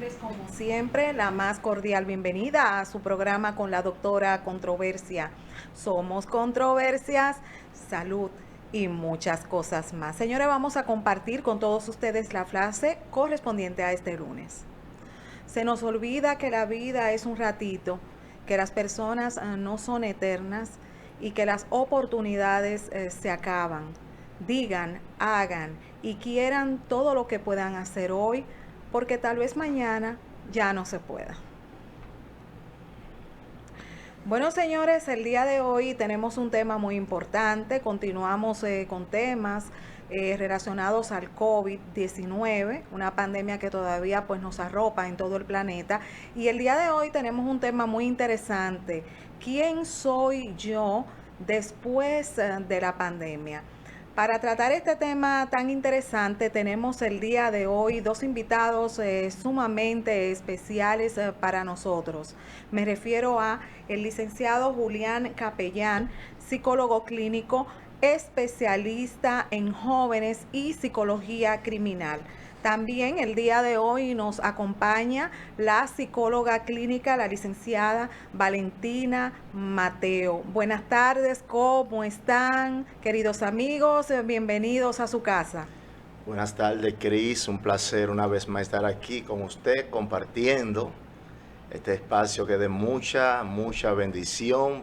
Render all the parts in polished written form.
darles como siempre la más cordial bienvenida a su programa con la doctora Controversia. Somos controversias, salud y muchas cosas más. Señores, vamos a compartir con todos ustedes la frase correspondiente a este lunes. Se nos olvida que la vida es un ratito, que las personas no son eternas y que las oportunidades se acaban. Digan, hagan y quieran todo lo que puedan hacer hoy, porque tal vez mañana ya no se pueda. Bueno, señores, el día de hoy tenemos un tema muy importante. Continuamos con temas relacionados al COVID-19, una pandemia que todavía pues nos arropa en todo el planeta. Y el día de hoy tenemos un tema muy interesante. ¿Quién soy yo después de la pandemia? Para tratar este tema tan interesante tenemos el día de hoy dos invitados sumamente especiales para nosotros. Me refiero a el licenciado Julián Capellán, psicólogo clínico, especialista en jóvenes y psicología criminal. También el día de hoy nos acompaña la psicóloga clínica, la licenciada Valentina Mateo. Buenas tardes, ¿cómo están, queridos amigos? Bienvenidos a su casa. Buenas tardes, Cris. Un placer una vez más estar aquí con usted compartiendo este espacio que de mucha bendición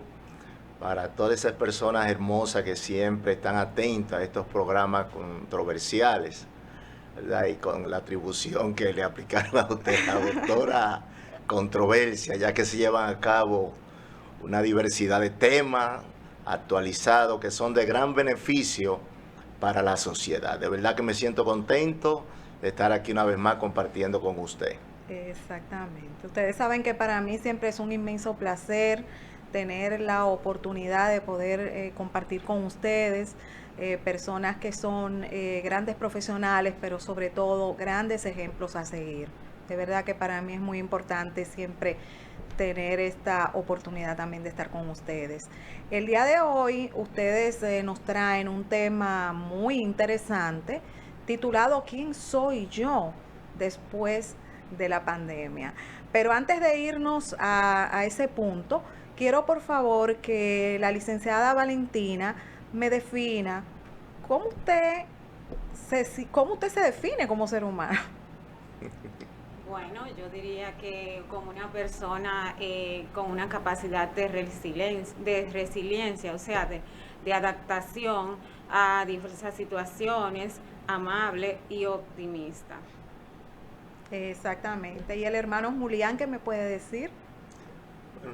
para todas esas personas hermosas que siempre están atentas a estos programas controversiales, ¿verdad? Y con la atribución que le aplicaron a usted, la doctora Controversia, ya que se llevan a cabo una diversidad de temas actualizados que son de gran beneficio para la sociedad. De verdad que me siento contento de estar aquí una vez más compartiendo con usted. Exactamente. Ustedes saben que para mí siempre es un inmenso placer tener la oportunidad de poder compartir con ustedes, personas que son grandes profesionales, pero sobre todo grandes ejemplos a seguir. De verdad que para mí es muy importante siempre tener esta oportunidad también de estar con ustedes. El día de hoy ustedes nos traen un tema muy interesante titulado ¿Quién soy yo después de la pandemia? Pero antes de irnos a ese punto, quiero por favor que la licenciada Valentina me defina cómo usted se define como ser humano. Bueno, yo diría que como una persona con una capacidad de resiliencia, o sea, de adaptación a diversas situaciones, amable y optimista. Exactamente. ¿Y el hermano Julián qué me puede decir?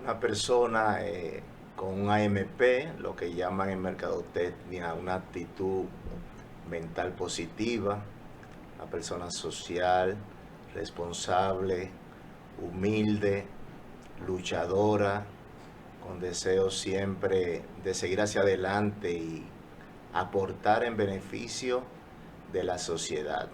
Una persona con un AMP, lo que llaman en mercadotecnia una actitud mental positiva, una persona social, responsable, humilde, luchadora, con deseo siempre de seguir hacia adelante y aportar en beneficio de la sociedad.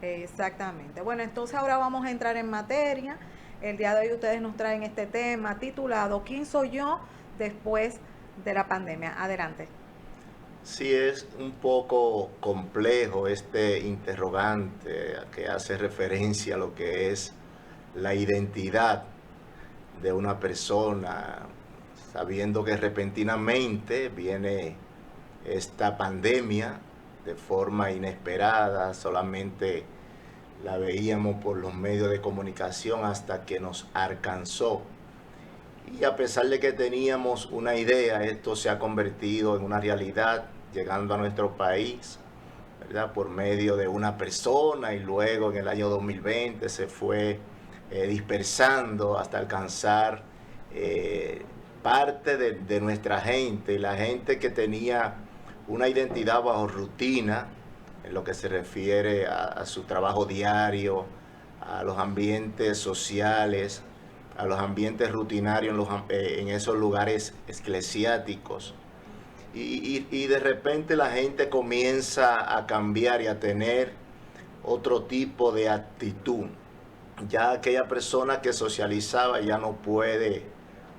Exactamente. Bueno, entonces ahora vamos a entrar en materia. El día de hoy ustedes nos traen este tema titulado ¿Quién soy yo después de la pandemia? Adelante. Sí, es un poco complejo este interrogante que hace referencia a lo que es la identidad de una persona, sabiendo que repentinamente viene esta pandemia de forma inesperada, solamente la veíamos por los medios de comunicación hasta que nos alcanzó. Y a pesar de que teníamos una idea, esto se ha convertido en una realidad, llegando a nuestro país, ¿verdad? Por medio de una persona, y luego en el año 2020 se fue dispersando hasta alcanzar parte de nuestra gente, y la gente que tenía una identidad bajo rutina en lo que se refiere a su trabajo diario, a los ambientes sociales, a los ambientes rutinarios en esos lugares eclesiásticos. Y de repente la gente comienza a cambiar y a tener otro tipo de actitud. Ya aquella persona que socializaba ya no puede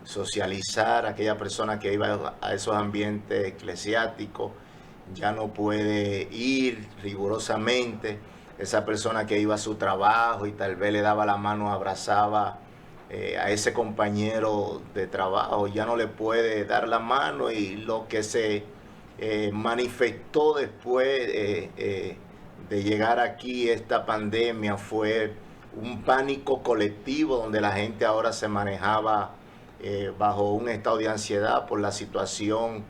socializar, aquella persona que iba a esos ambientes eclesiásticos ya no puede ir rigurosamente, esa persona que iba a su trabajo y tal vez le daba la mano, abrazaba a ese compañero de trabajo, ya no le puede dar la mano, y lo que se manifestó después de llegar aquí esta pandemia fue un pánico colectivo donde la gente ahora se manejaba bajo un estado de ansiedad por la situación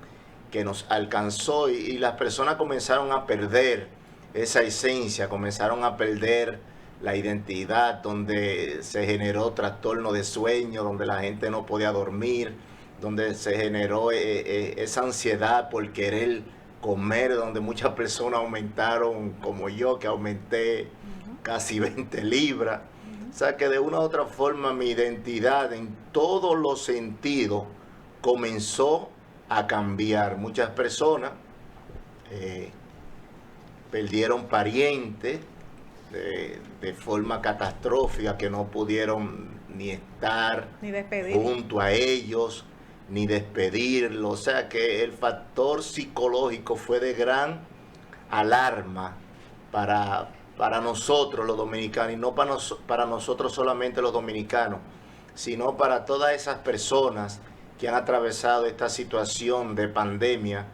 que nos alcanzó, y las personas comenzaron a perder esa esencia, comenzaron a perder la identidad, donde se generó trastorno de sueño, donde la gente no podía dormir, donde se generó esa ansiedad por querer comer, donde muchas personas aumentaron, como yo, que aumenté casi 20 libras. O sea que de una u otra forma mi identidad en todos los sentidos comenzó a cambiar. Muchas personas perdieron parientes de forma catastrófica, que no pudieron ni estar ni junto a ellos, ni despedirlos. O sea que el factor psicológico fue de gran alarma para nosotros los dominicanos, y no para nosotros solamente los dominicanos, sino para todas esas personas que han atravesado esta situación de pandemia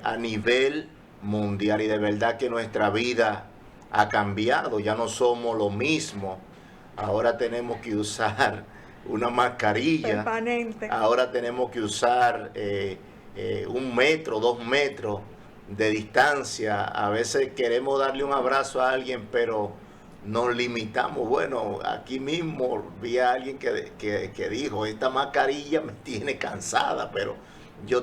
a nivel mundial. Y de verdad que nuestra vida ha cambiado, ya no somos lo mismo. Ahora tenemos que usar una mascarilla, permanente. Ahora tenemos que usar 1 metro, 2 metros de distancia. A veces queremos darle un abrazo a alguien, pero nos limitamos. Bueno, aquí mismo vi a alguien que dijo, esta mascarilla me tiene cansada, pero yo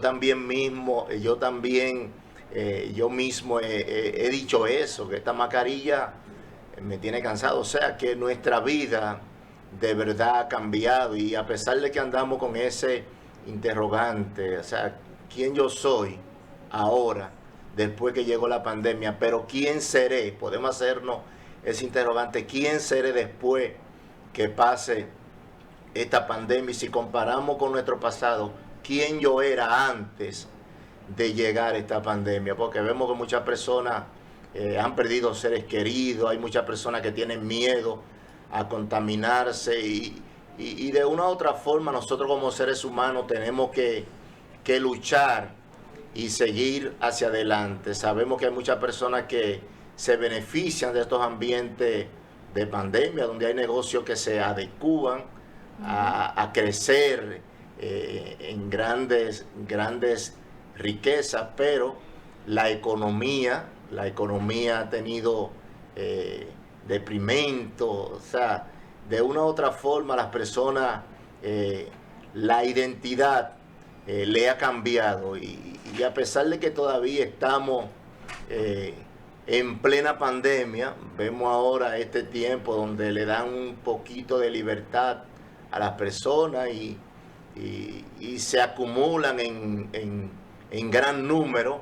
mismo he dicho eso, que esta mascarilla me tiene cansado. O sea que nuestra vida de verdad ha cambiado, y a pesar de que andamos con ese interrogante, o sea, ¿quién yo soy ahora, después que llegó la pandemia? Pero ¿quién seré? Podemos hacernos ese interrogante, ¿quién seré después que pase esta pandemia? Y si comparamos con nuestro pasado, ¿quién yo era antes de llegar a esta pandemia? Porque vemos que muchas personas han perdido seres queridos, hay muchas personas que tienen miedo a contaminarse, y de una u otra forma nosotros como seres humanos tenemos que luchar y seguir hacia adelante. Sabemos que hay muchas personas que se benefician de estos ambientes de pandemia, donde hay negocios que se adecúan a crecer en grandes riquezas, pero la economía ha tenido deprimento. O sea, de una u otra forma las personas, la identidad le ha cambiado, y a pesar de que todavía estamos en plena pandemia, vemos ahora este tiempo donde le dan un poquito de libertad a las personas, y se acumulan en gran número,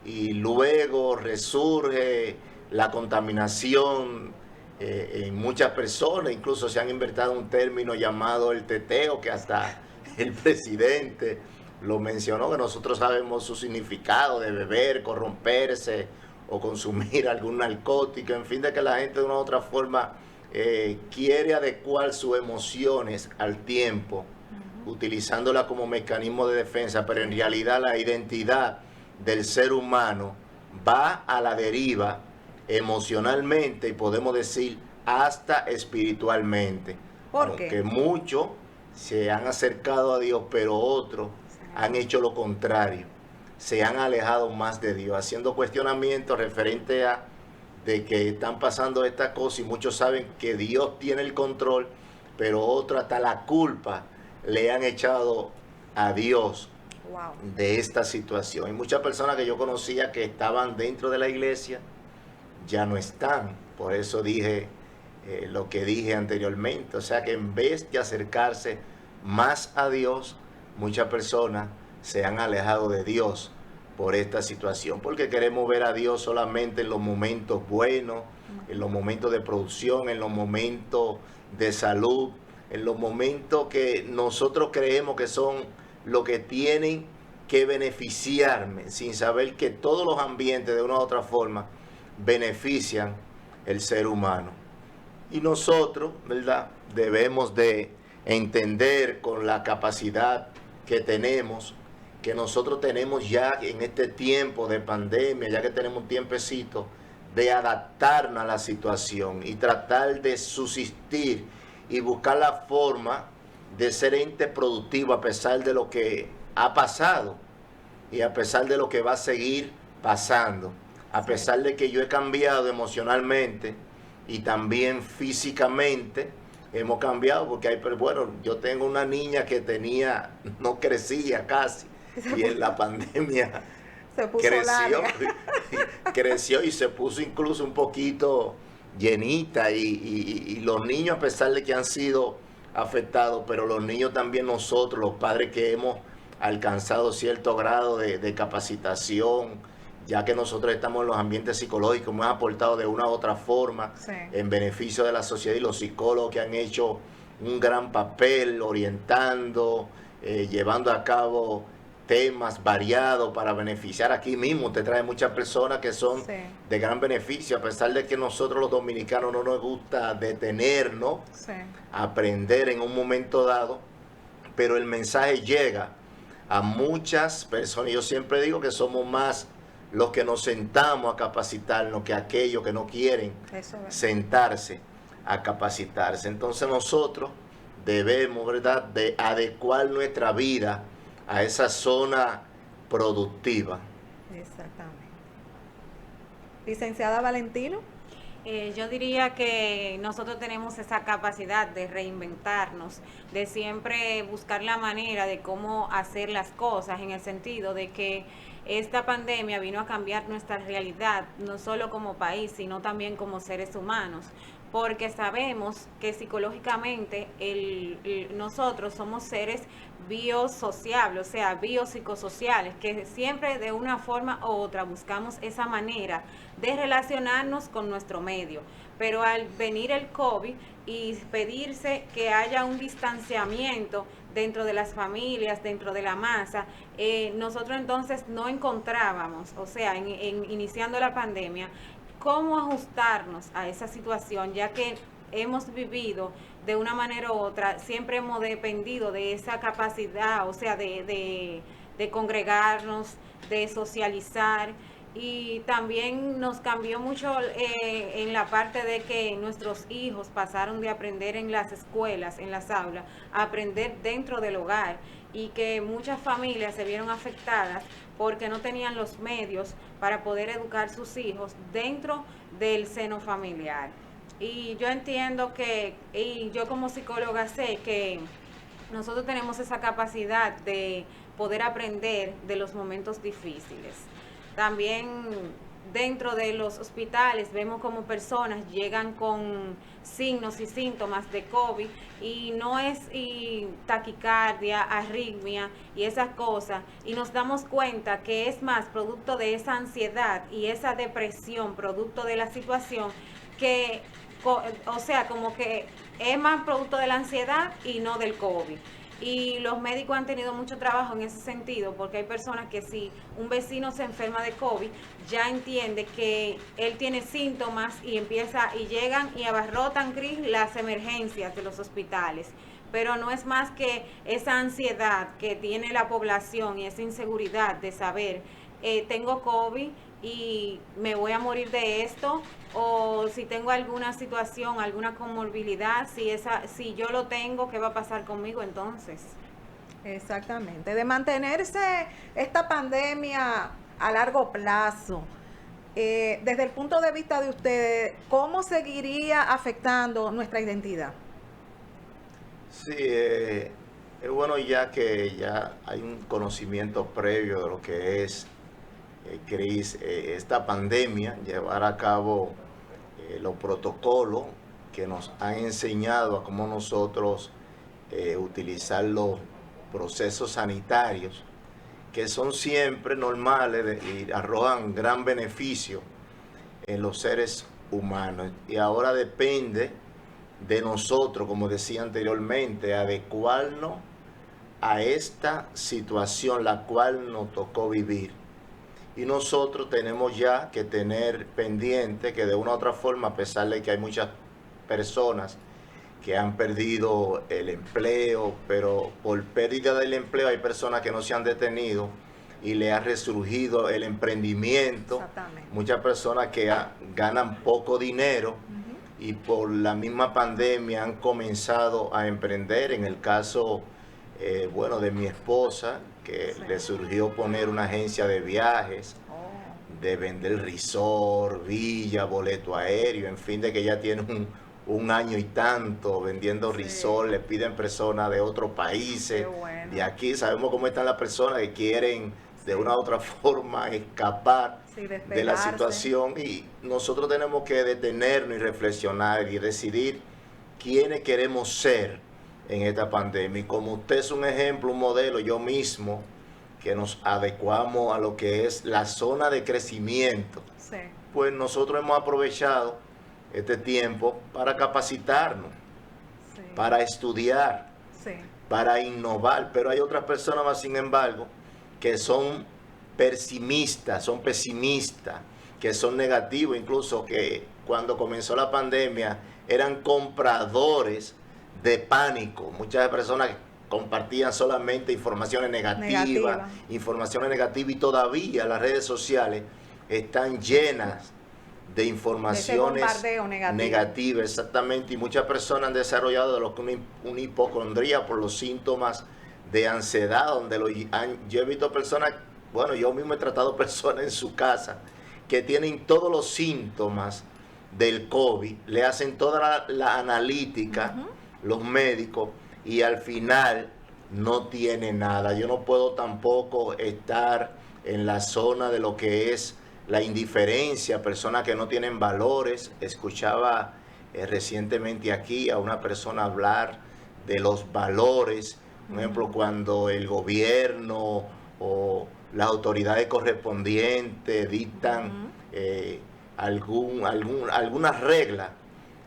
y luego resurge la contaminación en muchas personas. Incluso se han inventado un término llamado el teteo, que hasta el presidente lo mencionó, que nosotros sabemos su significado de beber, corromperse o consumir algún narcótico, en fin, de que la gente de una u otra forma quiere adecuar sus emociones al tiempo, utilizándola como mecanismo de defensa, pero en realidad la identidad del ser humano va a la deriva emocionalmente, y podemos decir hasta espiritualmente. ¿Por qué? Porque muchos se han acercado a Dios, pero otros han hecho lo contrario, se han alejado más de Dios, haciendo cuestionamientos referente a de que están pasando estas cosas, y muchos saben que Dios tiene el control, pero otros hasta la culpa le han echado a Dios de esta situación. Hay muchas personas que yo conocía que estaban dentro de la iglesia, ya no están. Por eso dije lo que dije anteriormente. O sea que en vez de acercarse más a Dios, muchas personas se han alejado de Dios por esta situación, porque queremos ver a Dios solamente en los momentos buenos, en los momentos de producción, en los momentos de salud, en los momentos que nosotros creemos que son lo que tienen que beneficiarme, sin saber que todos los ambientes de una u otra forma benefician el ser humano. Y nosotros, ¿verdad?, debemos de entender con la capacidad que tenemos, que nosotros tenemos ya en este tiempo de pandemia, ya que tenemos un tiempecito, de adaptarnos a la situación y tratar de subsistir y buscar la forma de ser ente productivo a pesar de lo que ha pasado y a pesar de lo que va a seguir pasando, a pesar de que yo he cambiado emocionalmente y también físicamente. Hemos cambiado porque hay, pero bueno, yo tengo una niña que no crecía casi, y en la pandemia se puso creció y se puso incluso un poquito llenita, y los niños, a pesar de que han sido afectados, pero los niños también, nosotros, los padres que hemos alcanzado cierto grado de capacitación, ya que nosotros estamos en los ambientes psicológicos, hemos aportado de una u otra forma en beneficio de la sociedad, y los psicólogos que han hecho un gran papel orientando, llevando a cabo temas variados para beneficiar. Aquí mismo te trae muchas personas que son de gran beneficio, a pesar de que nosotros los dominicanos no nos gusta detenernos, aprender en un momento dado, pero el mensaje llega a muchas personas. Yo siempre digo que somos más los que nos sentamos a capacitarnos que aquellos que no quieren sentarse a capacitarse. Entonces nosotros debemos, ¿verdad?, de adecuar nuestra vida a esa zona productiva. Exactamente. Licenciada Valentino. Yo diría que nosotros tenemos esa capacidad de reinventarnos, de siempre buscar la manera de cómo hacer las cosas, en el sentido de que esta pandemia vino a cambiar nuestra realidad, no solo como país, sino también como seres humanos, porque sabemos que psicológicamente nosotros somos seres biosociables, o sea, biopsicosociales, que siempre de una forma u otra buscamos esa manera de relacionarnos con nuestro medio. Pero al venir el COVID y pedirse que haya un distanciamiento dentro de las familias, dentro de la masa, nosotros entonces no encontrábamos, o sea, iniciando la pandemia, cómo ajustarnos a esa situación, ya que hemos vivido de una manera u otra, siempre hemos dependido de esa capacidad, o sea, de congregarnos, de socializar, y también nos cambió mucho en la parte de que nuestros hijos pasaron de aprender en las escuelas, en las aulas, a aprender dentro del hogar, y que muchas familias se vieron afectadas porque no tenían los medios para poder educar sus hijos dentro del seno familiar. Y yo entiendo y yo como psicóloga sé que nosotros tenemos esa capacidad de poder aprender de los momentos difíciles. También dentro de los hospitales vemos como personas llegan con signos y síntomas de COVID, y no es taquicardia, arritmia y esas cosas, y nos damos cuenta que es más producto de esa ansiedad y esa depresión, producto de la situación, que, o sea, como que es más producto de la ansiedad y no del COVID. Y los médicos han tenido mucho trabajo en ese sentido, porque hay personas que si un vecino se enferma de COVID, ya entiende que él tiene síntomas y llegan y abarrotan, Cris, las emergencias de los hospitales. Pero no es más que esa ansiedad que tiene la población y esa inseguridad de saber, tengo COVID y me voy a morir de esto, o si tengo alguna situación, alguna comorbilidad, si yo lo tengo, ¿qué va a pasar conmigo entonces? Exactamente, de mantenerse esta pandemia a largo plazo. Desde el punto de vista de ustedes, ¿cómo seguiría afectando nuestra identidad? Sí, es bueno ya que ya hay un conocimiento previo de lo que es, Cris, esta pandemia, llevar a cabo los protocolos que nos han enseñado a cómo nosotros utilizar los procesos sanitarios, que son siempre normales y arrojan gran beneficio en los seres humanos. Y ahora depende de nosotros, como decía anteriormente, adecuarnos a esta situación la cual nos tocó vivir. Y nosotros tenemos ya que tener pendiente que de una u otra forma, a pesar de que hay muchas personas que han perdido el empleo, pero por pérdida del empleo hay personas que no se han detenido y le ha resurgido el emprendimiento. Muchas personas que ganan poco dinero y por la misma pandemia han comenzado a emprender. En el caso, bueno, de mi esposa, que le surgió poner una agencia de viajes, de vender resort, villa, boleto aéreo, en fin, de que ya tiene un año y tanto vendiendo resort, le piden personas de otros países, de aquí. Sabemos cómo están las personas que quieren de una u otra forma escapar de la situación, y nosotros tenemos que detenernos y reflexionar y decidir quiénes queremos ser en esta pandemia. Y como usted es un ejemplo, un modelo, yo mismo, que nos adecuamos a lo que es la zona de crecimiento, pues nosotros hemos aprovechado este tiempo para capacitarnos, para estudiar, para innovar. Pero hay otras personas más, sin embargo, que son pesimistas, que son negativos, incluso que cuando comenzó la pandemia eran compradores de pánico. Muchas personas compartían solamente informaciones negativas, y todavía las redes sociales están llenas de informaciones negativas, exactamente, y muchas personas han desarrollado de lo que una hipocondría por los síntomas de ansiedad, donde yo he visto personas, bueno, yo mismo he tratado personas en su casa que tienen todos los síntomas del COVID, le hacen toda la analítica, los médicos, y al final no tiene nada. Yo no puedo tampoco estar en la zona de lo que es la indiferencia, personas que no tienen valores. Escuchaba recientemente aquí a una persona hablar de los valores. Por ejemplo, cuando el gobierno o las autoridades correspondientes dictan algunas reglas,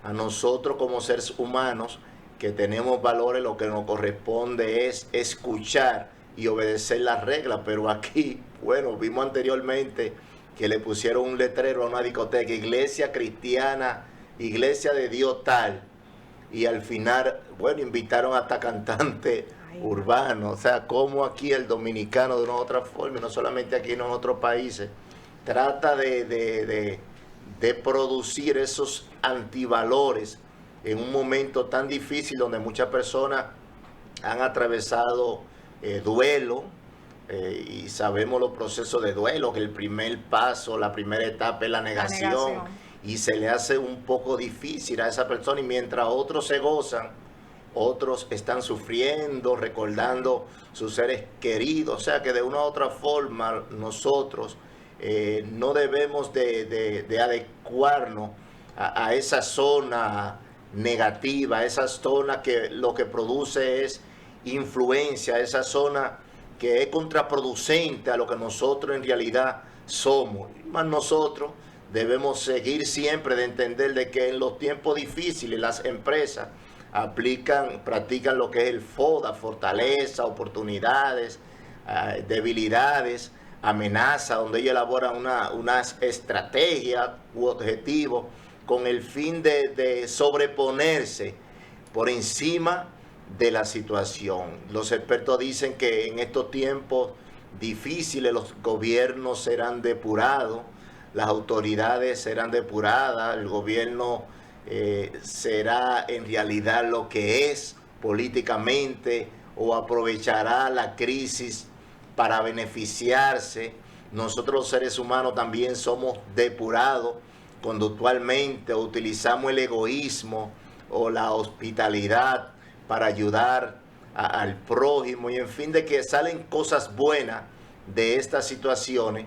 a nosotros como seres humanos que tenemos valores, lo que nos corresponde es escuchar y obedecer las reglas. Pero aquí, bueno, vimos anteriormente que le pusieron un letrero a una discoteca: iglesia cristiana, iglesia de Dios tal, y al final, bueno, invitaron hasta cantantes urbanos. O sea, como aquí el dominicano, de una u otra forma, y no solamente aquí, en otros países, trata de producir esos antivalores en un momento tan difícil donde muchas personas han atravesado duelo, y sabemos los procesos de duelo, que el primer paso, la primera etapa es la negación, y se le hace un poco difícil a esa persona, y mientras otros se gozan, otros están sufriendo, recordando sus seres queridos. O sea que de una u otra forma nosotros no debemos de adecuarnos a esa zona negativa, esa zona que lo que produce es influencia, esa zona que es contraproducente a lo que nosotros en realidad somos. Más nosotros debemos seguir siempre de entender de que en los tiempos difíciles las empresas practican lo que es el FODA: fortaleza, oportunidades, debilidades, amenaza, donde ellos elaboran unas estrategias u objetivos con el fin de sobreponerse por encima de la situación. Los expertos dicen que en estos tiempos difíciles los gobiernos serán depurados, las autoridades serán depuradas, el gobierno será en realidad lo que es políticamente, o aprovechará la crisis para beneficiarse. Nosotros los seres humanos también somos depurados conductualmente, o utilizamos el egoísmo o la hospitalidad para ayudar al prójimo, y en fin, de que salen cosas buenas de estas situaciones.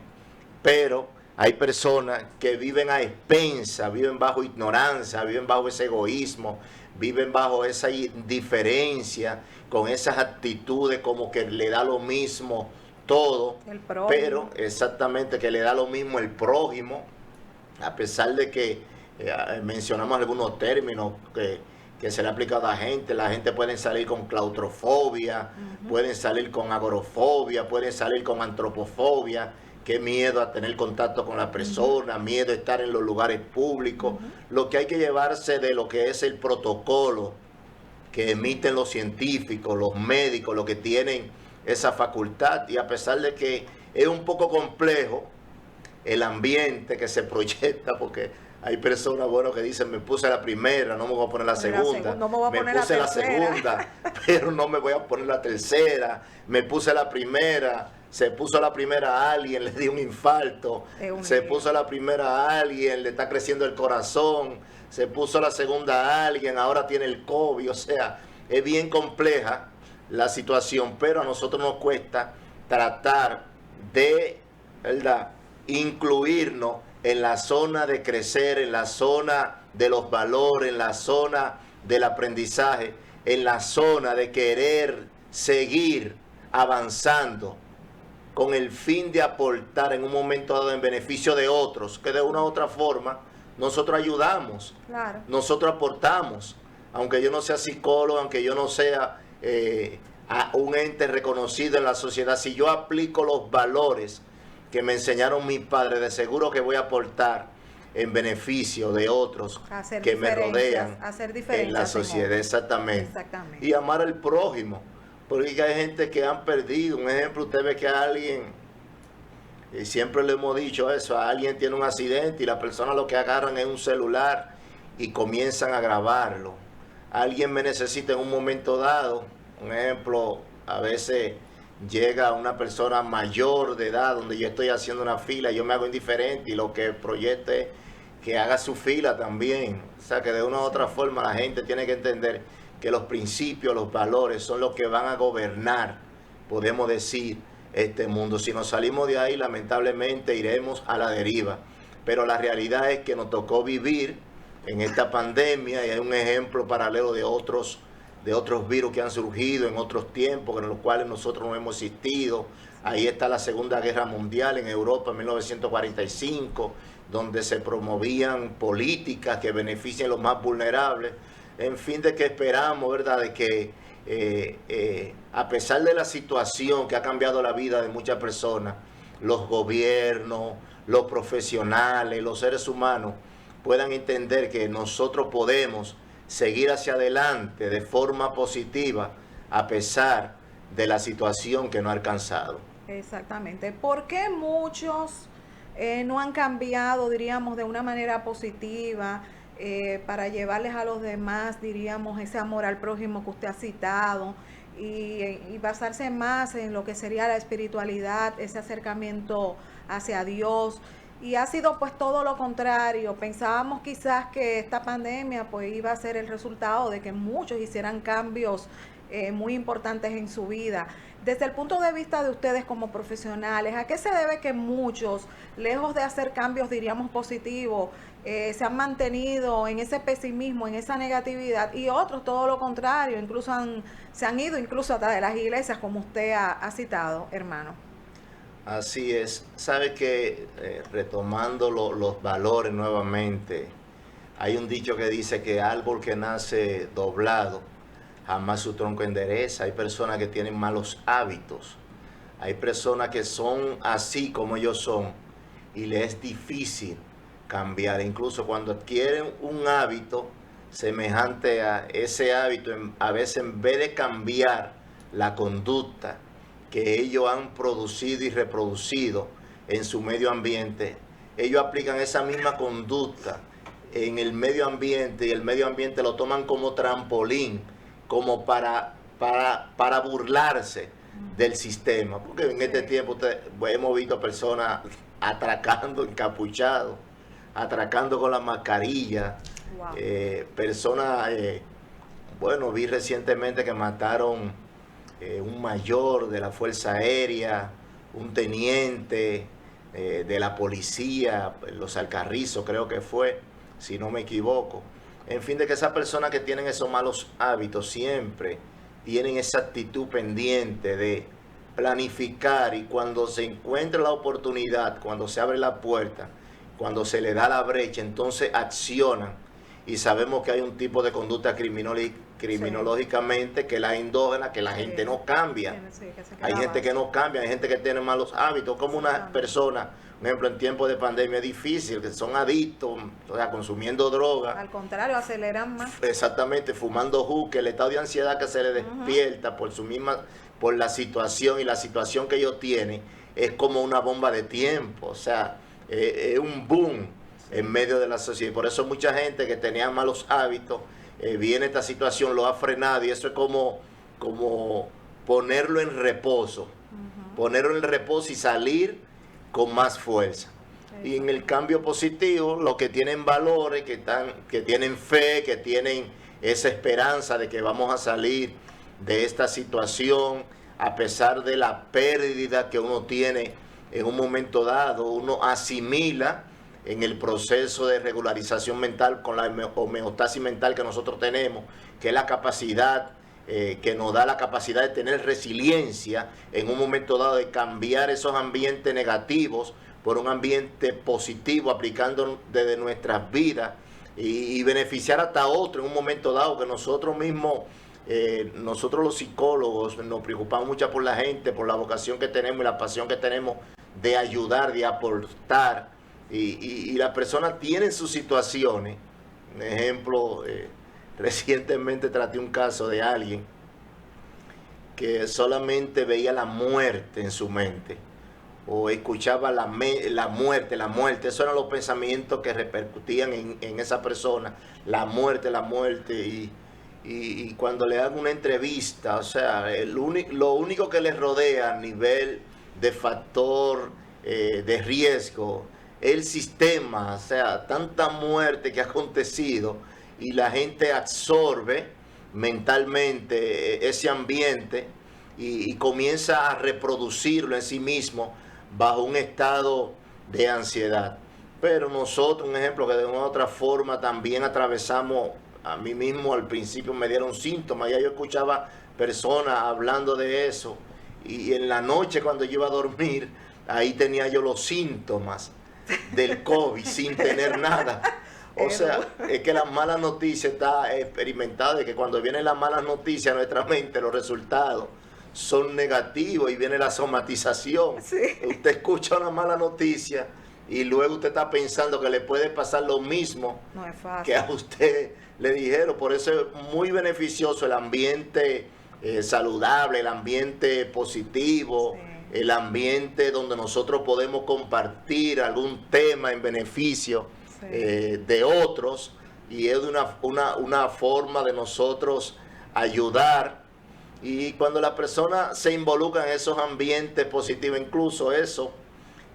Pero hay personas que viven a expensas, viven bajo ignorancia, viven bajo ese egoísmo, viven bajo esa indiferencia, con esas actitudes como que le da lo mismo todo, pero exactamente, que le da lo mismo el prójimo, a pesar de que mencionamos algunos términos que se le ha aplicado a la gente puede salir con claustrofobia, pueden salir con agorafobia, pueden salir con antropofobia, qué miedo a tener contacto con la persona, miedo a estar en los lugares públicos. Lo que hay que llevarse de lo que es el protocolo que emiten los científicos, los médicos, los que tienen esa facultad. Y a pesar de que es un poco complejo el ambiente que se proyecta, porque hay personas, bueno, que dicen, me puse la primera, no me voy a poner la segunda. Me puse la segunda, pero no me voy a poner la tercera. Me puse la primera, se puso la primera a alguien, le dio un infarto. Se puso la primera a alguien, le está creciendo el corazón. Se puso la segunda a alguien, ahora tiene el COVID. O sea, es bien compleja la situación, pero a nosotros nos cuesta tratar de, ¿verdad?, incluirnos en la zona de crecer, en la zona de los valores, en la zona del aprendizaje, en la zona de querer seguir avanzando con el fin de aportar en un momento dado en beneficio de otros, que de una u otra forma nosotros ayudamos, claro, nosotros aportamos, aunque yo no sea psicólogo, aunque yo no sea un ente reconocido en la sociedad. Si yo aplico los valores que me enseñaron mis padres, de seguro que voy a aportar en beneficio de otros que me rodean en la sociedad. Exactamente. Y amar al prójimo, porque hay gente que han perdido. Un ejemplo, usted ve que alguien, y siempre le hemos dicho eso, alguien tiene un accidente y la persona lo que agarran es un celular y comienzan a grabarlo. Alguien me necesita en un momento dado, un ejemplo, a veces llega una persona mayor de edad donde yo estoy haciendo una fila, yo me hago indiferente y lo que proyecto es que haga su fila también. O sea, que de una u otra forma la gente tiene que entender que los principios, los valores son los que van a gobernar, podemos decir, este mundo. Si nos salimos de ahí, lamentablemente iremos a la deriva. Pero la realidad es que nos tocó vivir en esta pandemia y hay un ejemplo paralelo de otros virus que han surgido en otros tiempos, en los cuales nosotros no hemos existido. Ahí está la Segunda Guerra Mundial en Europa en 1945, donde se promovían políticas que benefician a los más vulnerables. En fin, de que esperamos, ¿verdad?, de que a pesar de la situación que ha cambiado la vida de muchas personas, los gobiernos, los profesionales, los seres humanos puedan entender que nosotros podemos seguir hacia adelante de forma positiva a pesar de la situación que no ha alcanzado. Exactamente. ¿Por qué muchos no han cambiado, diríamos, de una manera positiva para llevarles a los demás, diríamos, ese amor al prójimo que usted ha citado y basarse más en lo que sería la espiritualidad, ese acercamiento hacia Dios? Y ha sido pues todo lo contrario. Pensábamos quizás que esta pandemia pues iba a ser el resultado de que muchos hicieran cambios muy importantes en su vida. Desde el punto de vista de ustedes como profesionales, ¿a qué se debe que muchos, lejos de hacer cambios, diríamos, positivos, se han mantenido en ese pesimismo, en esa negatividad, y otros todo lo contrario, incluso se han ido incluso hasta de las iglesias, como usted ha citado, hermano? Así es. Sabe que retomando los valores nuevamente, hay un dicho que dice que árbol que nace doblado jamás su tronco endereza. Hay personas que tienen malos hábitos, hay personas que son así como ellos son y les es difícil cambiar. Incluso cuando adquieren un hábito semejante a ese hábito, a veces en vez de cambiar la conducta que ellos han producido y reproducido en su medio ambiente, ellos aplican esa misma conducta en el medio ambiente y el medio ambiente lo toman como trampolín, como para burlarse del sistema. Porque en este tiempo hemos visto personas atracando encapuchados, atracando con la mascarilla, wow. Personas, bueno, vi recientemente que mataron un mayor de la Fuerza Aérea, un teniente de la policía, Los Alcarrizos creo que fue, si no me equivoco. En fin, de que esas personas que tienen esos malos hábitos siempre tienen esa actitud pendiente de planificar, y cuando se encuentra la oportunidad, cuando se abre la puerta, cuando se le da la brecha, entonces accionan y sabemos que hay un tipo de conducta criminológicamente que es la endógena, que la gente no cambia. Hay gente que no cambia, hay gente que tiene malos hábitos, como una persona, por ejemplo, en tiempos de pandemia es difícil, que son adictos, o sea, consumiendo droga. Al contrario, aceleran más. Exactamente, fumando juque, el estado de ansiedad que se le despierta por su misma, por la situación, y la situación que ellos tienen es como una bomba de tiempo, o sea, es un boom en medio de la sociedad. Por eso mucha gente que tenía malos hábitos, viene esta situación, lo ha frenado, y eso es como ponerlo en reposo, ponerlo en reposo y salir con más fuerza. Y en el cambio positivo, los que tienen valores, que tienen fe, que tienen esa esperanza de que vamos a salir de esta situación, a pesar de la pérdida que uno tiene en un momento dado, uno asimila en el proceso de regularización mental con la homeostasis mental que nosotros tenemos, que es la capacidad que nos da la capacidad de tener resiliencia en un momento dado, de cambiar esos ambientes negativos por un ambiente positivo, aplicando desde nuestras vidas y beneficiar hasta otro en un momento dado, que nosotros mismos, nosotros los psicólogos nos preocupamos mucho por la gente, por la vocación que tenemos y la pasión que tenemos de ayudar, de aportar, y las personas tienen sus situaciones. Un ejemplo, recientemente traté un caso de alguien que solamente veía la muerte en su mente, o escuchaba la muerte, esos eran los pensamientos que repercutían en esa persona, la muerte, y cuando le hago una entrevista, o sea, lo único que le rodea a nivel de factor de riesgo, el sistema, o sea, tanta muerte que ha acontecido, y la gente absorbe mentalmente ese ambiente y comienza a reproducirlo en sí mismo bajo un estado de ansiedad. Pero nosotros, un ejemplo que de una u otra forma también atravesamos, a mí mismo al principio me dieron síntomas, ya yo escuchaba personas hablando de eso, y en la noche cuando yo iba a dormir, ahí tenía yo los síntomas del COVID sin tener nada. O sea, es que las malas noticias, está experimentado de que cuando vienen las malas noticias a nuestra mente, los resultados son negativos y viene la somatización. Sí. Usted escucha una mala noticia y luego usted está pensando que le puede pasar lo mismo que a usted le dijeron. Por eso es muy beneficioso el ambiente saludable, el ambiente positivo, sí, el ambiente donde nosotros podemos compartir algún tema en beneficio, sí, de otros, y es una forma de nosotros ayudar. Y cuando la persona se involucra en esos ambientes positivos, incluso eso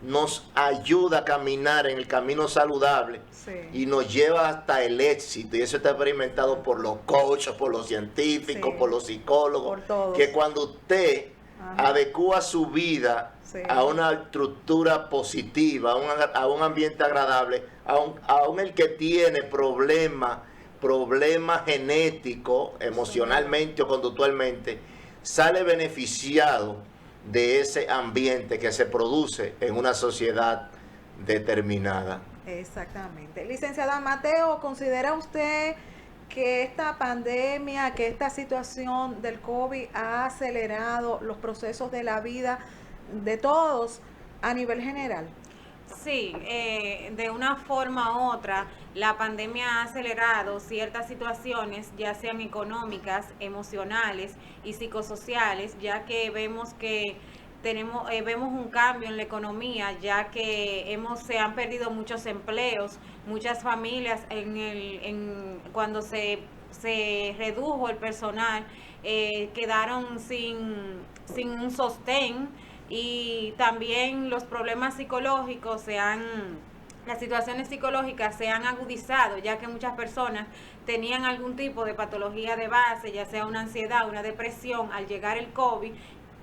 nos ayuda a caminar en el camino saludable, sí, y nos lleva hasta el éxito. Y eso está experimentado por los coaches, por los científicos, sí, por los psicólogos, por que cuando usted adecua su vida, sí, a una estructura positiva, a un ambiente agradable, aun el que tiene problemas genéticos, emocionalmente, sí, o conductualmente, sale beneficiado de ese ambiente que se produce en una sociedad determinada. Exactamente. Licenciada Mateo, ¿considera usted que esta pandemia, que esta situación del COVID ha acelerado los procesos de la vida de todos a nivel general? Sí, de una forma u otra, la pandemia ha acelerado ciertas situaciones, ya sean económicas, emocionales y psicosociales, ya que vemos que vemos un cambio en la economía, ya que se han perdido muchos empleos, muchas familias cuando se redujo el personal, quedaron sin un sostén. Y también los problemas psicológicos las situaciones psicológicas se han agudizado, ya que muchas personas tenían algún tipo de patología de base, ya sea una ansiedad, una depresión. Al llegar el COVID,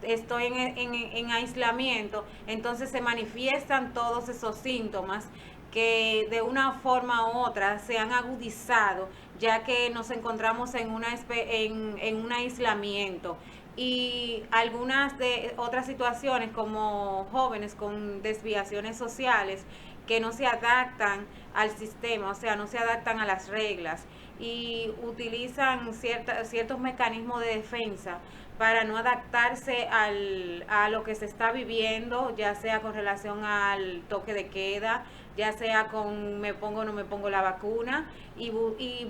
estoy en aislamiento, entonces se manifiestan todos esos síntomas que de una forma u otra se han agudizado, ya que nos encontramos en un aislamiento. Y algunas de otras situaciones, como jóvenes con desviaciones sociales, que no se adaptan al sistema, o sea, no se adaptan a las reglas y utilizan ciertos mecanismos de defensa para no adaptarse a lo que se está viviendo, ya sea con relación al toque de queda, ya sea con me pongo o no me pongo la vacuna, y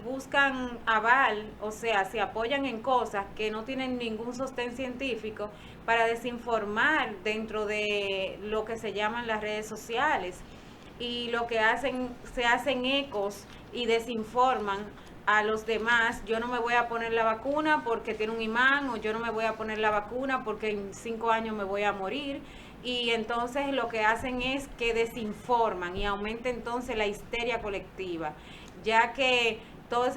buscan aval, o sea, se apoyan en cosas que no tienen ningún sostén científico para desinformar dentro de lo que se llaman las redes sociales. Y lo que hacen, se hacen ecos y desinforman a los demás. Yo no me voy a poner la vacuna porque tiene un imán, o yo no me voy a poner la vacuna porque en 5 años me voy a morir. Y entonces lo que hacen es que desinforman y aumenta entonces la histeria colectiva, ya que todas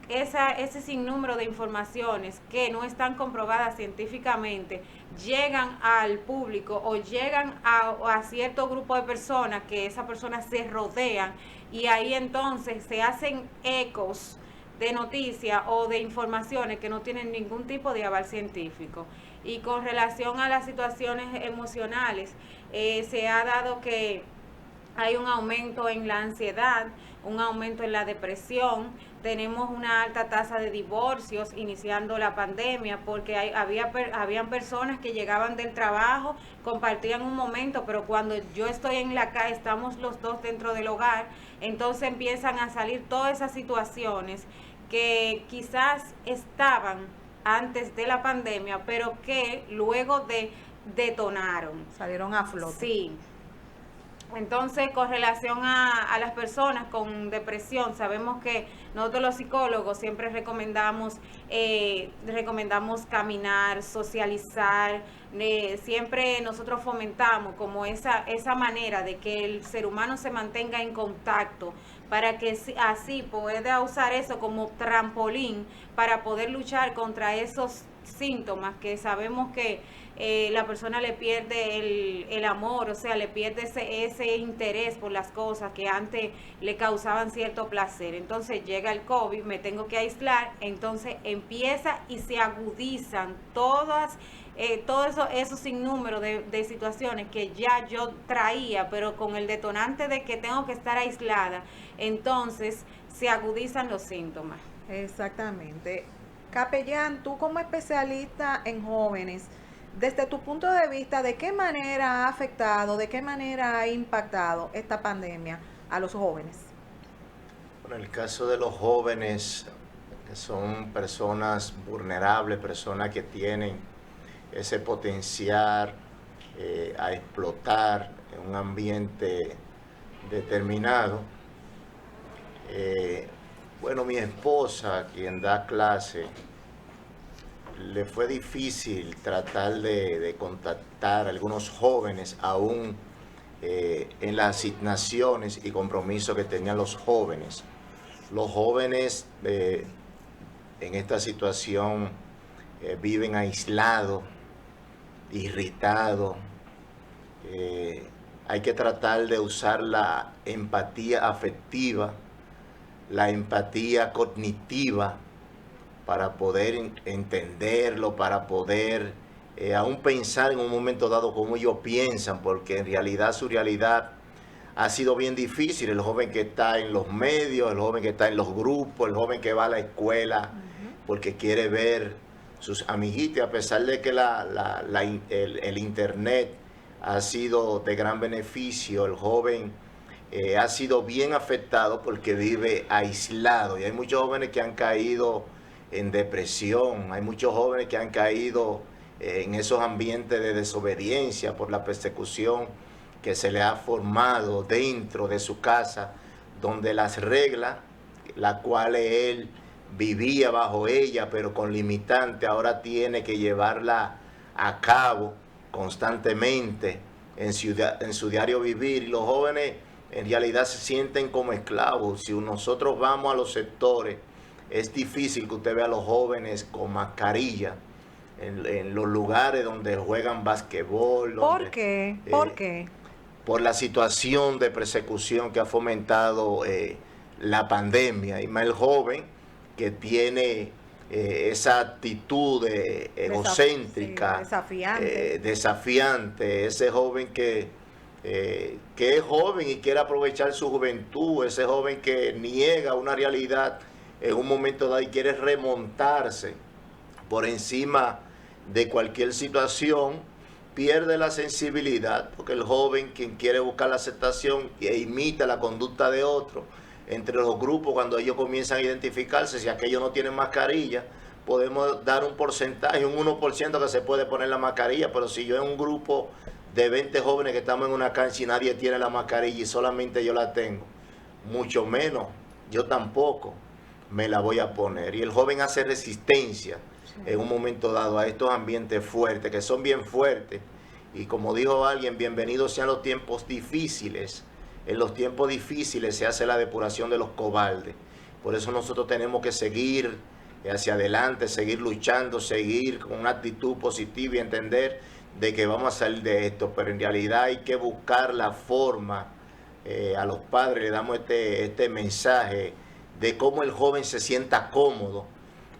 ese sinnúmero de informaciones que no están comprobadas científicamente llegan al público o llegan a cierto grupo de personas, que esas personas se rodean, y ahí entonces se hacen ecos de noticias o de informaciones que no tienen ningún tipo de aval científico. Y con relación a las situaciones emocionales, se ha dado que hay un aumento en la ansiedad, un aumento en la depresión, tenemos una alta tasa de divorcios iniciando la pandemia, porque habían personas que llegaban del trabajo, compartían un momento, pero cuando yo estoy en la calle, estamos los dos dentro del hogar, entonces empiezan a salir todas esas situaciones que quizás estaban antes de la pandemia, pero que luego detonaron. Salieron a flote. Sí. Entonces, con relación a las personas con depresión, sabemos que nosotros los psicólogos siempre recomendamos caminar, socializar, siempre nosotros fomentamos como esa manera de que el ser humano se mantenga en contacto, para que así pueda usar eso como trampolín para poder luchar contra esos síntomas que sabemos que la persona le pierde el amor, o sea, le pierde ese interés por las cosas que antes le causaban cierto placer. Entonces llega el COVID, me tengo que aislar, entonces empieza y se agudizan todos esos sinnúmeros de situaciones que ya yo traía, pero con el detonante de que tengo que estar aislada, entonces se agudizan los síntomas. Exactamente. Capellán, tú como especialista en jóvenes, desde tu punto de vista, ¿de qué manera ha afectado, de qué manera ha impactado esta pandemia a los jóvenes? Bueno, en el caso de los jóvenes, que son personas vulnerables, personas que tienen ese potencial a explotar en un ambiente determinado. Bueno, mi esposa, quien da clase, le fue difícil tratar de contactar a algunos jóvenes aún en las asignaciones y compromisos que tenían los jóvenes. Los jóvenes en esta situación viven aislados, irritados. Hay que tratar de usar la empatía afectiva, la empatía cognitiva, para poder entenderlo, para poder aún pensar en un momento dado como ellos piensan, porque en realidad su realidad ha sido bien difícil. El joven que está en los medios, el joven que está en los grupos, el joven que va a la escuela porque quiere ver sus amiguitos, a pesar de que el internet ha sido de gran beneficio, el joven ha sido bien afectado porque vive aislado, y hay muchos jóvenes que han caído en depresión, hay muchos jóvenes que han caído en esos ambientes de desobediencia por la persecución que se le ha formado dentro de su casa, donde las reglas, las cuales él vivía bajo ella, pero con limitante, ahora tiene que llevarla a cabo constantemente en su diario vivir. Y los jóvenes en realidad se sienten como esclavos. Si nosotros vamos a los sectores, es difícil que usted vea a los jóvenes con mascarilla en los lugares donde juegan basquetbol. ¿Por qué? ¿Por qué? Por la situación de persecución que ha fomentado la pandemia. Y más el joven que tiene esa actitud egocéntrica, desafiante. Desafiante, ese joven que que es joven y quiere aprovechar su juventud, ese joven que niega una realidad en un momento dado y quiere remontarse por encima de cualquier situación, pierde la sensibilidad, porque el joven, quien quiere buscar la aceptación e imita la conducta de otro, entre los grupos, cuando ellos comienzan a identificarse, si aquellos no tienen mascarilla, podemos dar un porcentaje, un 1% que se puede poner la mascarilla, pero si yo en un grupo de 20 jóvenes que estamos en una cancha y nadie tiene la mascarilla y solamente yo la tengo, mucho menos, yo tampoco me la voy a poner. Y el joven hace resistencia en un momento dado a estos ambientes fuertes, que son bien fuertes. Y como dijo alguien, bienvenidos sean los tiempos difíciles. En los tiempos difíciles se hace la depuración de los cobardes. Por eso nosotros tenemos que seguir hacia adelante, seguir luchando, seguir con una actitud positiva y entender de que vamos a salir de esto. Pero en realidad hay que buscar la forma, a los padres le damos este mensaje de cómo el joven se sienta cómodo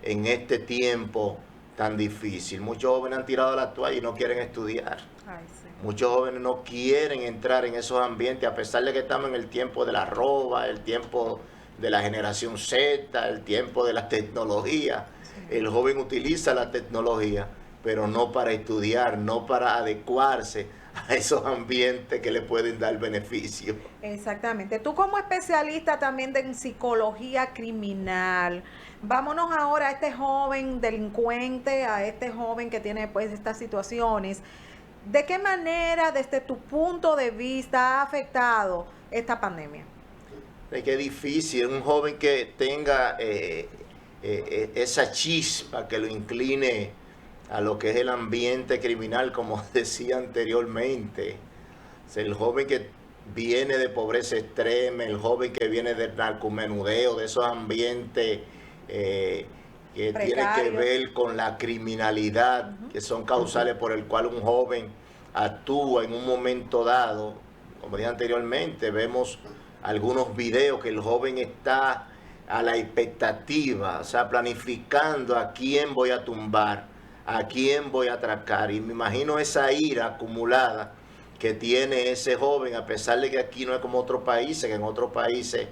en este tiempo tan difícil. Muchos jóvenes han tirado la toalla y no quieren estudiar. Ay, sí. Muchos jóvenes no quieren entrar en esos ambientes, a pesar de que estamos en el tiempo de la arroba, el tiempo de la generación Z, el tiempo de la tecnología. Sí. El joven utiliza la tecnología, pero no para estudiar, no para adecuarse a esos ambientes que le pueden dar beneficio. Exactamente. Tú como especialista también en psicología criminal, vámonos ahora a este joven delincuente, a este joven que tiene pues estas situaciones. ¿De qué manera, desde tu punto de vista, ha afectado esta pandemia? Es que es difícil, un joven que tenga esa chispa que lo incline a lo que es el ambiente criminal, como decía anteriormente. O sea, el joven que viene de pobreza extrema, el joven que viene del narcomenudeo, de esos ambientes que tienen que ver con la criminalidad, que son causales por el cual un joven actúa en un momento dado. Como dije anteriormente, vemos algunos videos que el joven está a la expectativa, o sea, planificando a quién voy a tumbar, a quién voy a atracar. Y me imagino esa ira acumulada que tiene ese joven, a pesar de que aquí no es como otros países, que en otros países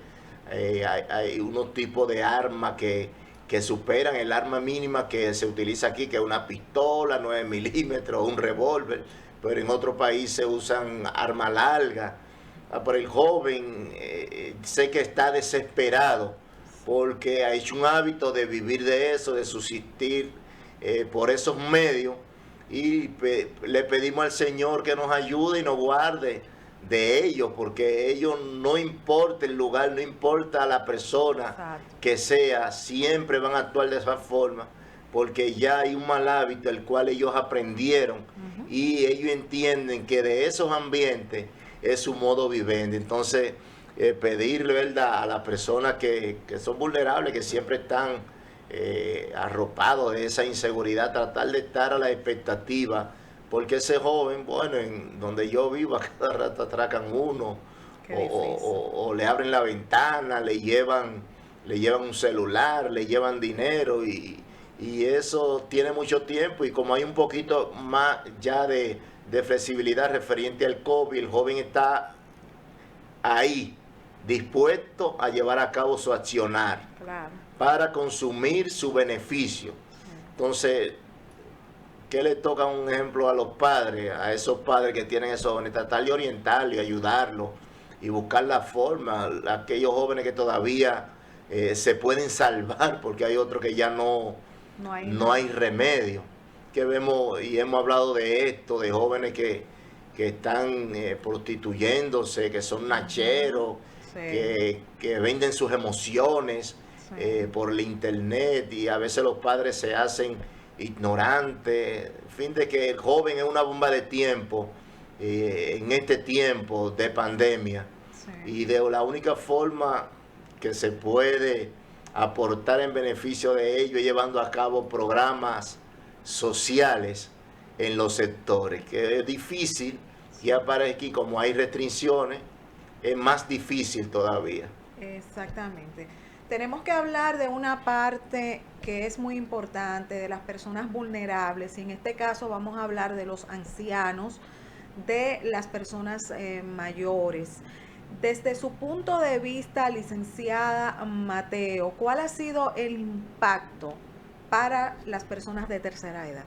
hay unos tipos de armas que superan el arma mínima que se utiliza aquí, que es una pistola, 9 milímetros, un revólver, pero en otros países usan arma larga. Pero el joven sé que está desesperado porque ha hecho un hábito de vivir de eso, de subsistir por esos medios, y le pedimos al Señor que nos ayude y nos guarde de ellos, porque ellos, no importa el lugar, no importa la persona Exacto. que sea, siempre van a actuar de esa forma, porque ya hay un mal hábito el cual ellos aprendieron y ellos entienden que de esos ambientes es su modo vivendi. Entonces, pedirle, ¿verdad?, a las personas que son vulnerables, que siempre están arropados de esa inseguridad, tratar de estar a la expectativa, porque ese joven, bueno, en donde yo vivo, a cada rato atracan uno, o le abren la ventana, le llevan un celular, le llevan dinero, y eso tiene mucho tiempo. Y como hay un poquito más ya de flexibilidad referente al COVID, el joven está ahí, dispuesto a llevar a cabo su accionar para consumir su beneficio. Entonces, ¿qué le toca un ejemplo a los padres, a esos padres que tienen esos jóvenes? Tratar de orientarlos y ayudarlos y buscar la forma, aquellos jóvenes que todavía se pueden salvar, porque hay otros que ya no hay remedio. Que vemos y hemos hablado de esto, de jóvenes que están prostituyéndose, que son nacheros, sí. que venden sus emociones sí. Por el internet, y a veces los padres se hacen ignorantes. En fin, de que el joven es una bomba de tiempo en este tiempo de pandemia, sí. Y de la única forma que se puede aportar en beneficio de ellos es llevando a cabo programas sociales en los sectores, que es difícil, y aparece aquí, como hay restricciones, es más difícil todavía. Exactamente. Tenemos que hablar de una parte que es muy importante, de las personas vulnerables, y en este caso vamos a hablar de los ancianos, de las personas mayores. Desde su punto de vista, licenciada Mateo, ¿cuál ha sido el impacto para las personas de tercera edad?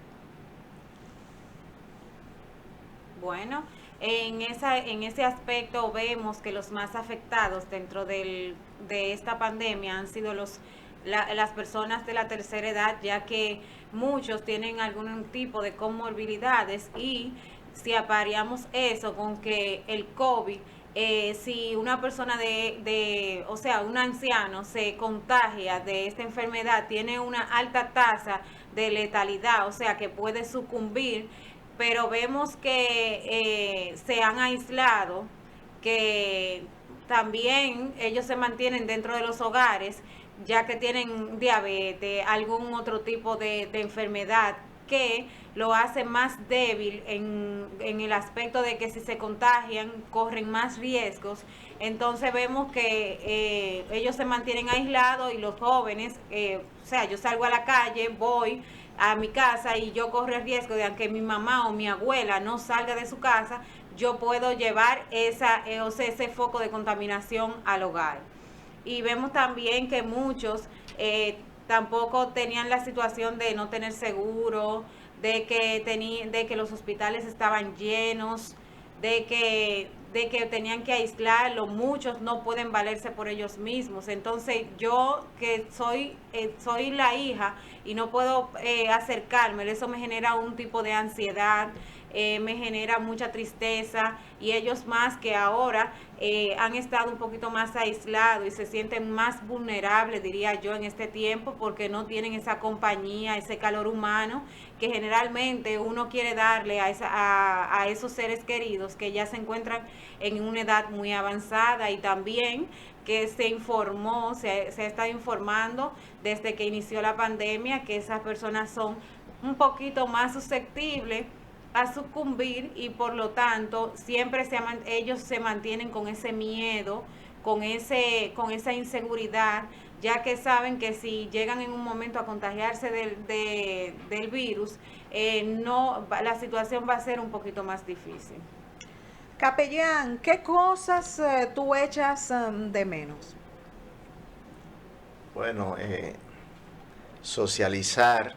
Bueno, en ese aspecto vemos que los más afectados dentro de esta pandemia han sido las personas de la tercera edad, ya que muchos tienen algún tipo de comorbilidades, y si apareamos eso con que el COVID, si una persona o sea, un anciano se contagia de esta enfermedad, tiene una alta tasa de letalidad, o sea, que puede sucumbir, pero vemos que se han aislado, que también ellos se mantienen dentro de los hogares, ya que tienen diabetes, algún otro tipo de enfermedad que lo hace más débil en el aspecto de que si se contagian corren más riesgos. Entonces vemos que ellos se mantienen aislados, y los jóvenes, o sea, yo salgo a la calle, voy a mi casa y yo corro el riesgo de que mi mamá o mi abuela no salga de su casa, yo puedo llevar ese foco de contaminación al hogar. Y vemos también que muchos tampoco tenían la situación de no tener seguro, de que los hospitales estaban llenos, de que tenían que aislarlo, muchos no pueden valerse por ellos mismos. Entonces yo, que soy la hija y no puedo acercarme, eso me genera un tipo de ansiedad, me genera mucha tristeza, y ellos más que ahora han estado un poquito más aislados y se sienten más vulnerables, diría yo, en este tiempo, porque no tienen esa compañía, ese calor humano que generalmente uno quiere darle a esos seres queridos que ya se encuentran en una edad muy avanzada. Y también que se informó, se ha estado informando desde que inició la pandemia, que esas personas son un poquito más susceptibles a sucumbir, y por lo tanto siempre ellos se mantienen con ese miedo, con esa inseguridad, ya que saben que si llegan en un momento a contagiarse del virus, la situación va a ser un poquito más difícil. Capellán, ¿qué cosas tú echas de menos? Bueno, socializar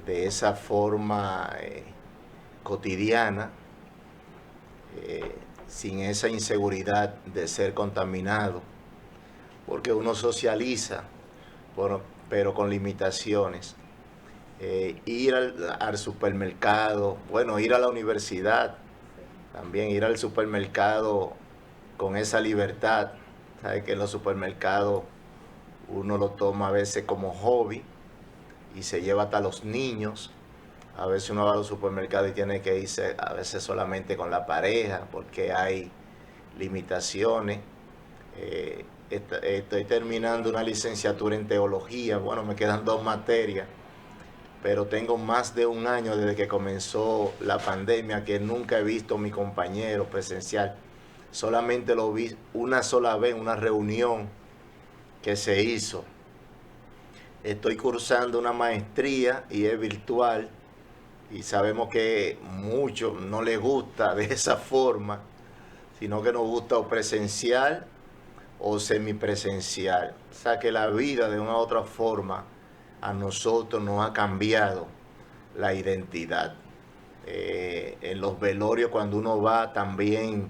de esa forma cotidiana, sin esa inseguridad de ser contaminado, porque uno socializa, pero con limitaciones. Ir al supermercado, bueno, ir a la universidad, también ir al supermercado con esa libertad. Sabe que en los supermercados uno lo toma a veces como hobby y se lleva hasta los niños. A veces uno va a los supermercados y tiene que irse a veces solamente con la pareja porque hay limitaciones. Estoy terminando una licenciatura en teología, bueno, me quedan 2 materias, pero tengo más de un año desde que comenzó la pandemia que nunca he visto a mi compañero presencial. Solamente lo vi una sola vez en una reunión que se hizo. Estoy cursando una maestría y es virtual, y sabemos que muchos no les gusta de esa forma, sino que nos gusta o presencial o semipresencial. O sea que la vida de una u otra forma a nosotros nos ha cambiado la identidad. En los velorios, cuando uno va también,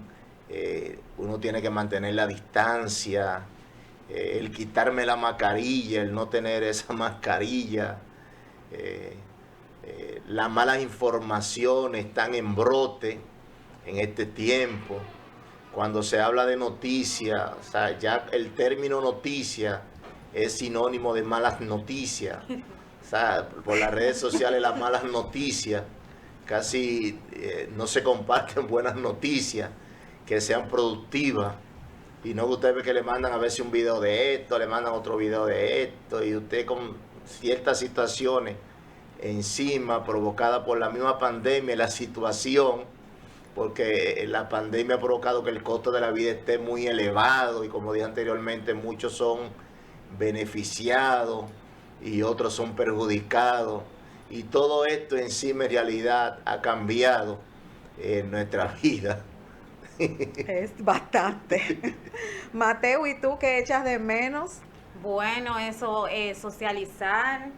uno tiene que mantener la distancia, el quitarme la mascarilla, el no tener esa mascarilla, las malas informaciones están en brote en este tiempo. Cuando se habla de noticias, o sea, ya el término noticia es sinónimo de malas noticias. O sea, por las redes sociales las malas noticias casi no se comparten buenas noticias que sean productivas. Y no, que usted ve que le mandan a veces un video de esto, le mandan otro video de esto, y usted con ciertas situaciones encima provocadas por la misma pandemia y la situación, porque la pandemia ha provocado que el costo de la vida esté muy elevado, y como dije anteriormente, muchos son beneficiados y otros son perjudicados, Y todo esto encima en realidad ha cambiado nuestra vida. Es bastante. Mateo, ¿y tú qué echas de menos? Bueno, eso, socializar,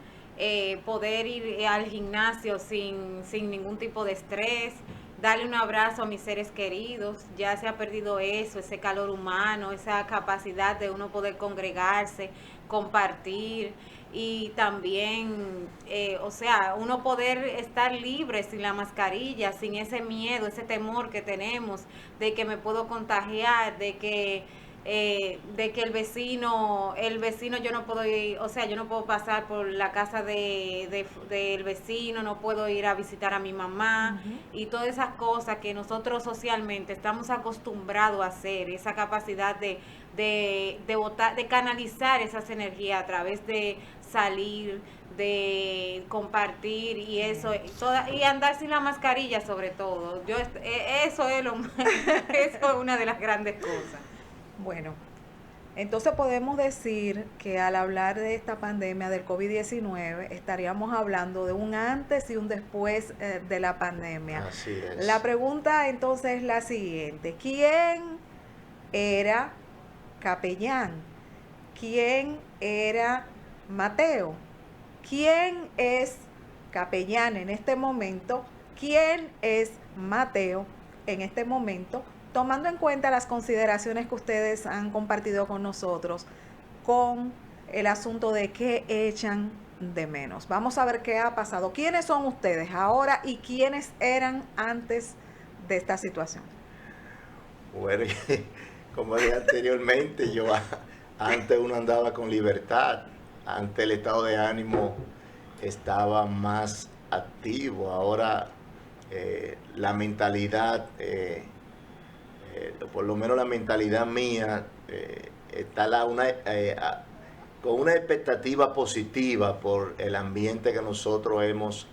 poder ir al gimnasio sin ningún tipo de estrés, darle un abrazo a mis seres queridos. Ya se ha perdido eso, ese calor humano, esa capacidad de uno poder congregarse, compartir y también, o sea, uno poder estar libre sin la mascarilla, sin ese miedo, ese temor que tenemos de que me puedo contagiar, de que el vecino yo no puedo ir, o sea, yo no puedo pasar por la casa del vecino, no puedo ir a visitar a mi mamá y todas esas cosas que nosotros socialmente estamos acostumbrados a hacer, esa capacidad de botar, de canalizar esas energías a través de salir, de compartir y eso, y andar sin la mascarilla sobre todo. Eso es eso es una de las grandes cosas. Bueno, entonces podemos decir que al hablar de esta pandemia del COVID-19 estaríamos hablando de un antes y un después de la pandemia. Así es. La pregunta entonces es la siguiente: ¿quién era capellán? ¿Quién era Mateo? ¿Quién es capellán en este momento? ¿Quién es Mateo en este momento? Tomando en cuenta las consideraciones que ustedes han compartido con nosotros con el asunto de qué echan de menos. Vamos a ver qué ha pasado. ¿Quiénes son ustedes ahora y quiénes eran antes de esta situación? Bueno, como dije anteriormente, antes uno andaba con libertad, antes el estado de ánimo estaba más activo, ahora la mentalidad... por lo menos la mentalidad mía está con una expectativa positiva por el ambiente que nosotros hemos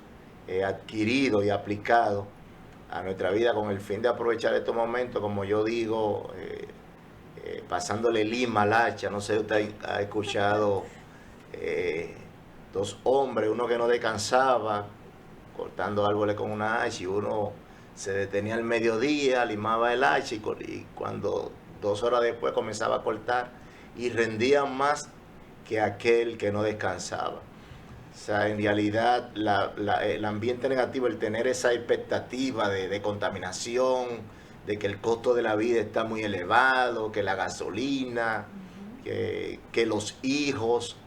adquirido y aplicado a nuestra vida con el fin de aprovechar estos momentos, como yo digo, pasándole lima al hacha. No sé si usted ha escuchado dos hombres, uno que no descansaba, cortando árboles con una hacha, y uno se detenía al mediodía, limaba el hacha y cuando 2 horas después comenzaba a cortar y rendía más que aquel que no descansaba. O sea, en realidad el ambiente negativo, el tener esa expectativa de contaminación, de que el costo de la vida está muy elevado, que la gasolina, que los hijos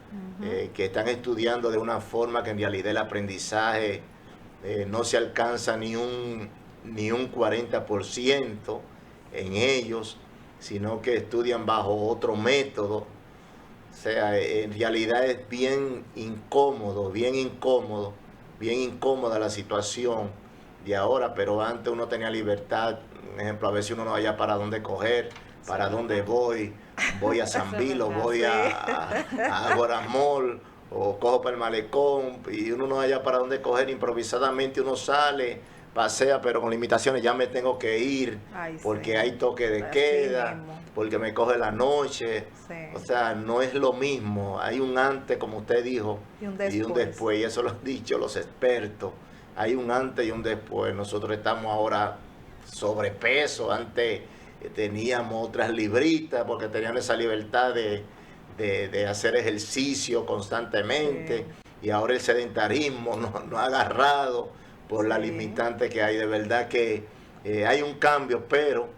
que están estudiando de una forma que en realidad el aprendizaje no se alcanza ni un 40% en ellos, sino que estudian bajo otro método. O sea, en realidad es bien incómoda la situación de ahora, pero antes uno tenía libertad. Un ejemplo, a veces uno no sabía para dónde coger, para dónde voy a San Vilo, voy a Agora Mall, o cojo para el malecón, y uno no haya para dónde coger, improvisadamente uno sale, pasea, pero con limitaciones, ya me tengo que ir, porque hay toque de queda, porque me coge la noche. O sea, no es lo mismo. Hay un antes, como usted dijo, y un después, y eso lo han dicho los expertos. Hay un antes y un después. Nosotros estamos ahora sobrepeso. Antes teníamos otras libritas porque teníamos esa libertad de hacer ejercicio constantemente, y ahora el sedentarismo nos ha agarrado por la limitante que hay. De verdad que hay un cambio, pero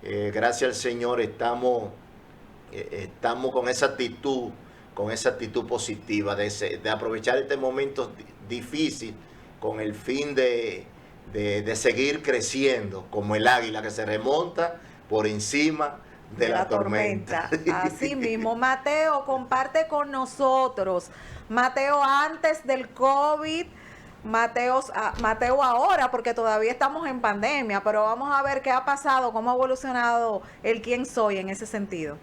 gracias al Señor estamos con esa actitud positiva de aprovechar este momento difícil con el fin de seguir creciendo como el águila que se remonta por encima de la tormenta. Así mismo. Mateo, comparte con nosotros. Mateo antes del COVID, Mateo ahora, porque todavía estamos en pandemia, pero vamos a ver qué ha pasado, cómo ha evolucionado el quién soy en ese sentido.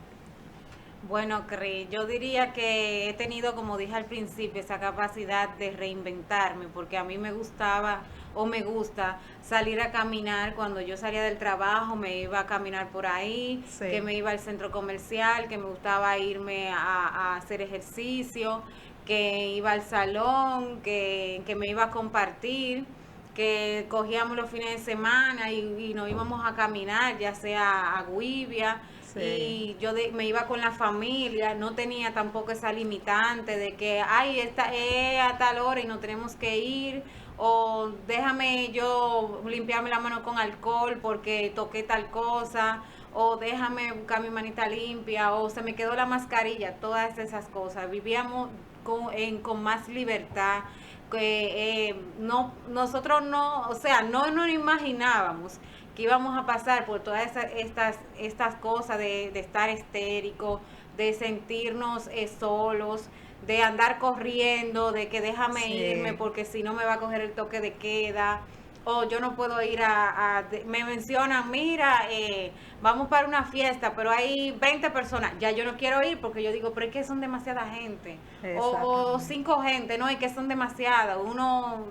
Bueno, yo diría que he tenido, como dije al principio, esa capacidad de reinventarme, porque a mí me gustaba o me gusta salir a caminar. Cuando yo salía del trabajo me iba a caminar por ahí, que me iba al centro comercial, que me gustaba irme a hacer ejercicio, que iba al salón, que me iba a compartir, que cogíamos los fines de semana y nos íbamos a caminar, ya sea a Guivia, Sí. y yo me iba con la familia, no tenía tampoco esa limitante de que, ay, esta es a tal hora y no tenemos que ir, o déjame yo limpiarme la mano con alcohol porque toqué tal cosa, o déjame buscar mi manita limpia, o se me quedó la mascarilla, todas esas cosas. Vivíamos con más libertad, que no, nosotros no, o sea, no nos imaginábamos que íbamos a pasar por todas estas cosas de estar histérico, de sentirnos solos, de andar corriendo, de que déjame Sí. irme porque si no me va a coger el toque de queda, o yo no puedo ir me mencionan, mira, vamos para una fiesta, pero hay 20 personas, ya yo no quiero ir porque yo digo, pero es que son demasiada gente, o 5 gente, no, y que son demasiadas, uno,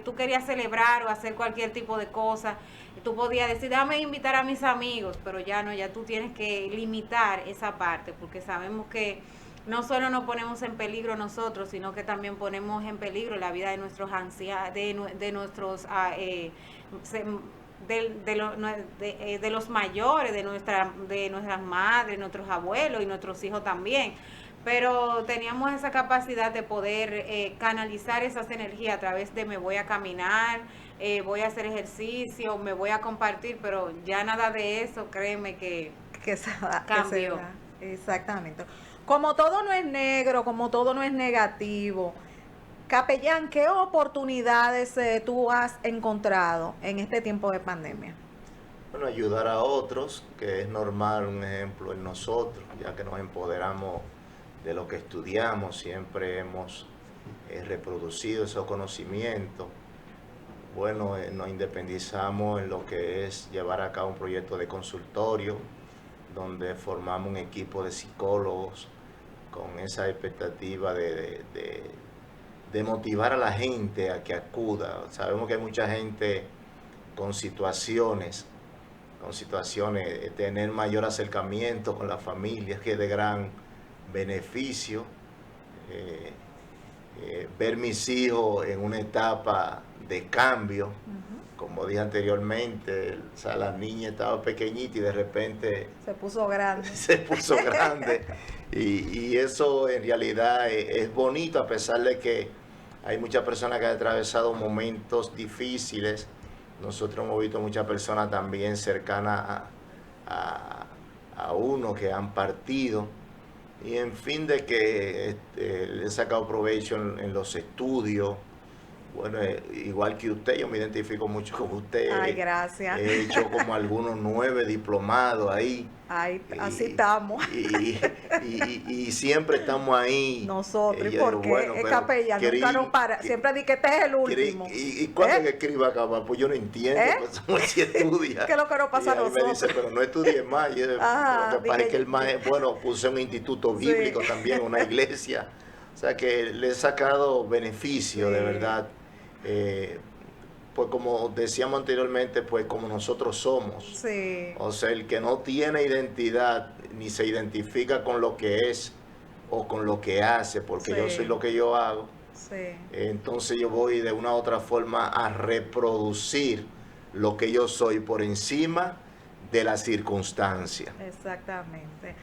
tú querías celebrar o hacer cualquier tipo de cosa, tú podías decir, déjame invitar a mis amigos, pero ya no, ya tú tienes que limitar esa parte, porque sabemos que no solo nos ponemos en peligro nosotros, sino que también ponemos en peligro la vida de nuestros ancianos, de nuestros de los mayores, de nuestras madres, nuestros abuelos y nuestros hijos también. Pero teníamos esa capacidad de poder canalizar esas energías a través de me voy a caminar, voy a hacer ejercicio, me voy a compartir, pero ya nada de eso, créeme que cambió. Exactamente. Como todo no es negro, como todo no es negativo, capellán, ¿qué oportunidades tú has encontrado en este tiempo de pandemia? Bueno, ayudar a otros, que es normal, un ejemplo en nosotros, ya que nos empoderamos de lo que estudiamos, siempre hemos reproducido esos conocimientos. Bueno, nos independizamos en lo que es llevar a cabo un proyecto de consultorio, donde formamos un equipo de psicólogos con esa expectativa de motivar a la gente a que acuda. Sabemos que hay mucha gente con situaciones, tener mayor acercamiento con la familia, que es de gran beneficio. Ver mis hijos en una etapa de cambio, como dije anteriormente, o sea, la niña estaba pequeñita y de repente se puso grande. Se puso grande. Y eso en realidad es bonito, a pesar de que hay muchas personas que han atravesado momentos difíciles. Nosotros hemos visto muchas personas también cercanas a uno que han partido. Y en fin, de que le he sacado provecho en los estudios. Bueno, igual que usted, yo me identifico mucho con usted. Ay, gracias. He hecho como algunos 9 diplomados ahí. Ay, así estamos. Y siempre estamos ahí. Nosotros, porque bueno, es capellán, nunca nos para. Siempre di que este es el último. ¿Y cuándo es que escriba acabar? Pues yo no entiendo, pues somos si estudia. ¿Qué es lo que nos pasa a nosotros? Me dice, pero no estudies más. Lo que pasa es que el maestro, bueno, puse un instituto bíblico también, una iglesia. O sea que le he sacado beneficio, de verdad. Pues como decíamos anteriormente, pues como nosotros somos. Sí. O sea, el que no tiene identidad ni se identifica con lo que es o con lo que hace, porque yo soy lo que yo hago. Sí. Entonces yo voy de una u otra forma a reproducir lo que yo soy por encima de la circunstancia. Exactamente.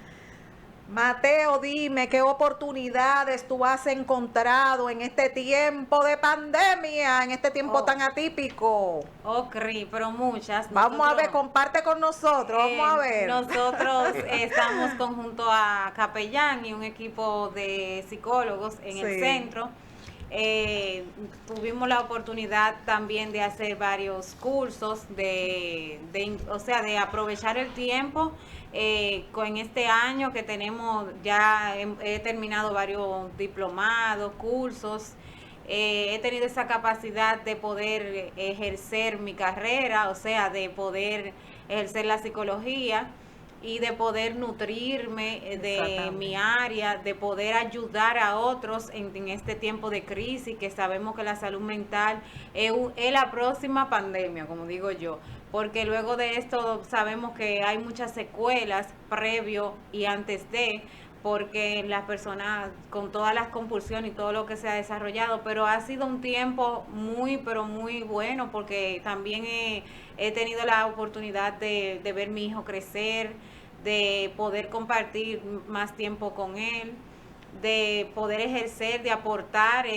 Mateo, dime qué oportunidades tú has encontrado en este tiempo de pandemia, en este tiempo tan atípico. Pero muchas. Vamos a ver, comparte con nosotros, vamos a ver. Nosotros estamos conjunto a Capellán y un equipo de psicólogos en el centro. Tuvimos la oportunidad también de hacer varios cursos, de aprovechar el tiempo. Con este año que tenemos, ya he terminado varios diplomados, cursos, he tenido esa capacidad de poder ejercer mi carrera, o sea, de poder ejercer la psicología y de poder nutrirme de mi área, de poder ayudar a otros en este tiempo de crisis, que sabemos que la salud mental es la próxima pandemia, como digo yo, porque luego de esto sabemos que hay muchas secuelas previo y antes de, porque las personas con todas las compulsiones y todo lo que se ha desarrollado, pero ha sido un tiempo muy, pero muy bueno, porque también he tenido la oportunidad de ver mi hijo crecer, de poder compartir más tiempo con él, de poder ejercer, de aportar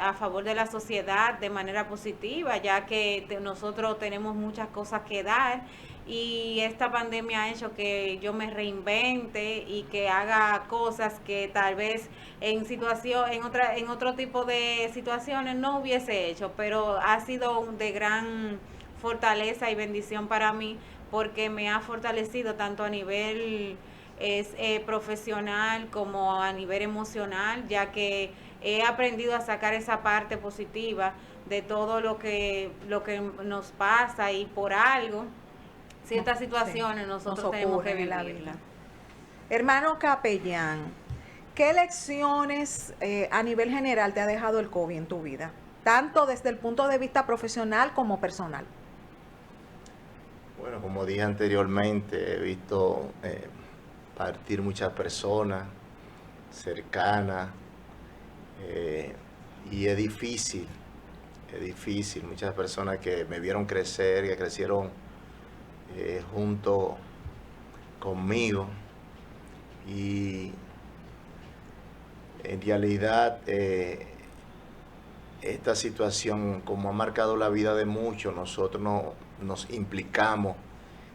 a favor de la sociedad de manera positiva, ya que nosotros tenemos muchas cosas que dar y esta pandemia ha hecho que yo me reinvente y que haga cosas que tal vez en otro tipo de situaciones no hubiese hecho, pero ha sido de gran fortaleza y bendición para mí porque me ha fortalecido tanto a nivel profesional como a nivel emocional, ya que he aprendido a sacar esa parte positiva de todo lo que nos pasa y por algo ciertas situaciones Sí, nosotros tenemos que en la vivirlas. vida. Hermano capellán, ¿qué lecciones a nivel general te ha dejado el COVID en tu vida? Tanto desde el punto de vista profesional como personal. Bueno, como dije anteriormente, he visto partir muchas personas cercanas y es difícil. Muchas personas que me vieron crecer, que crecieron junto conmigo y en realidad esta situación, como ha marcado la vida de muchos, nosotros no, nos implicamos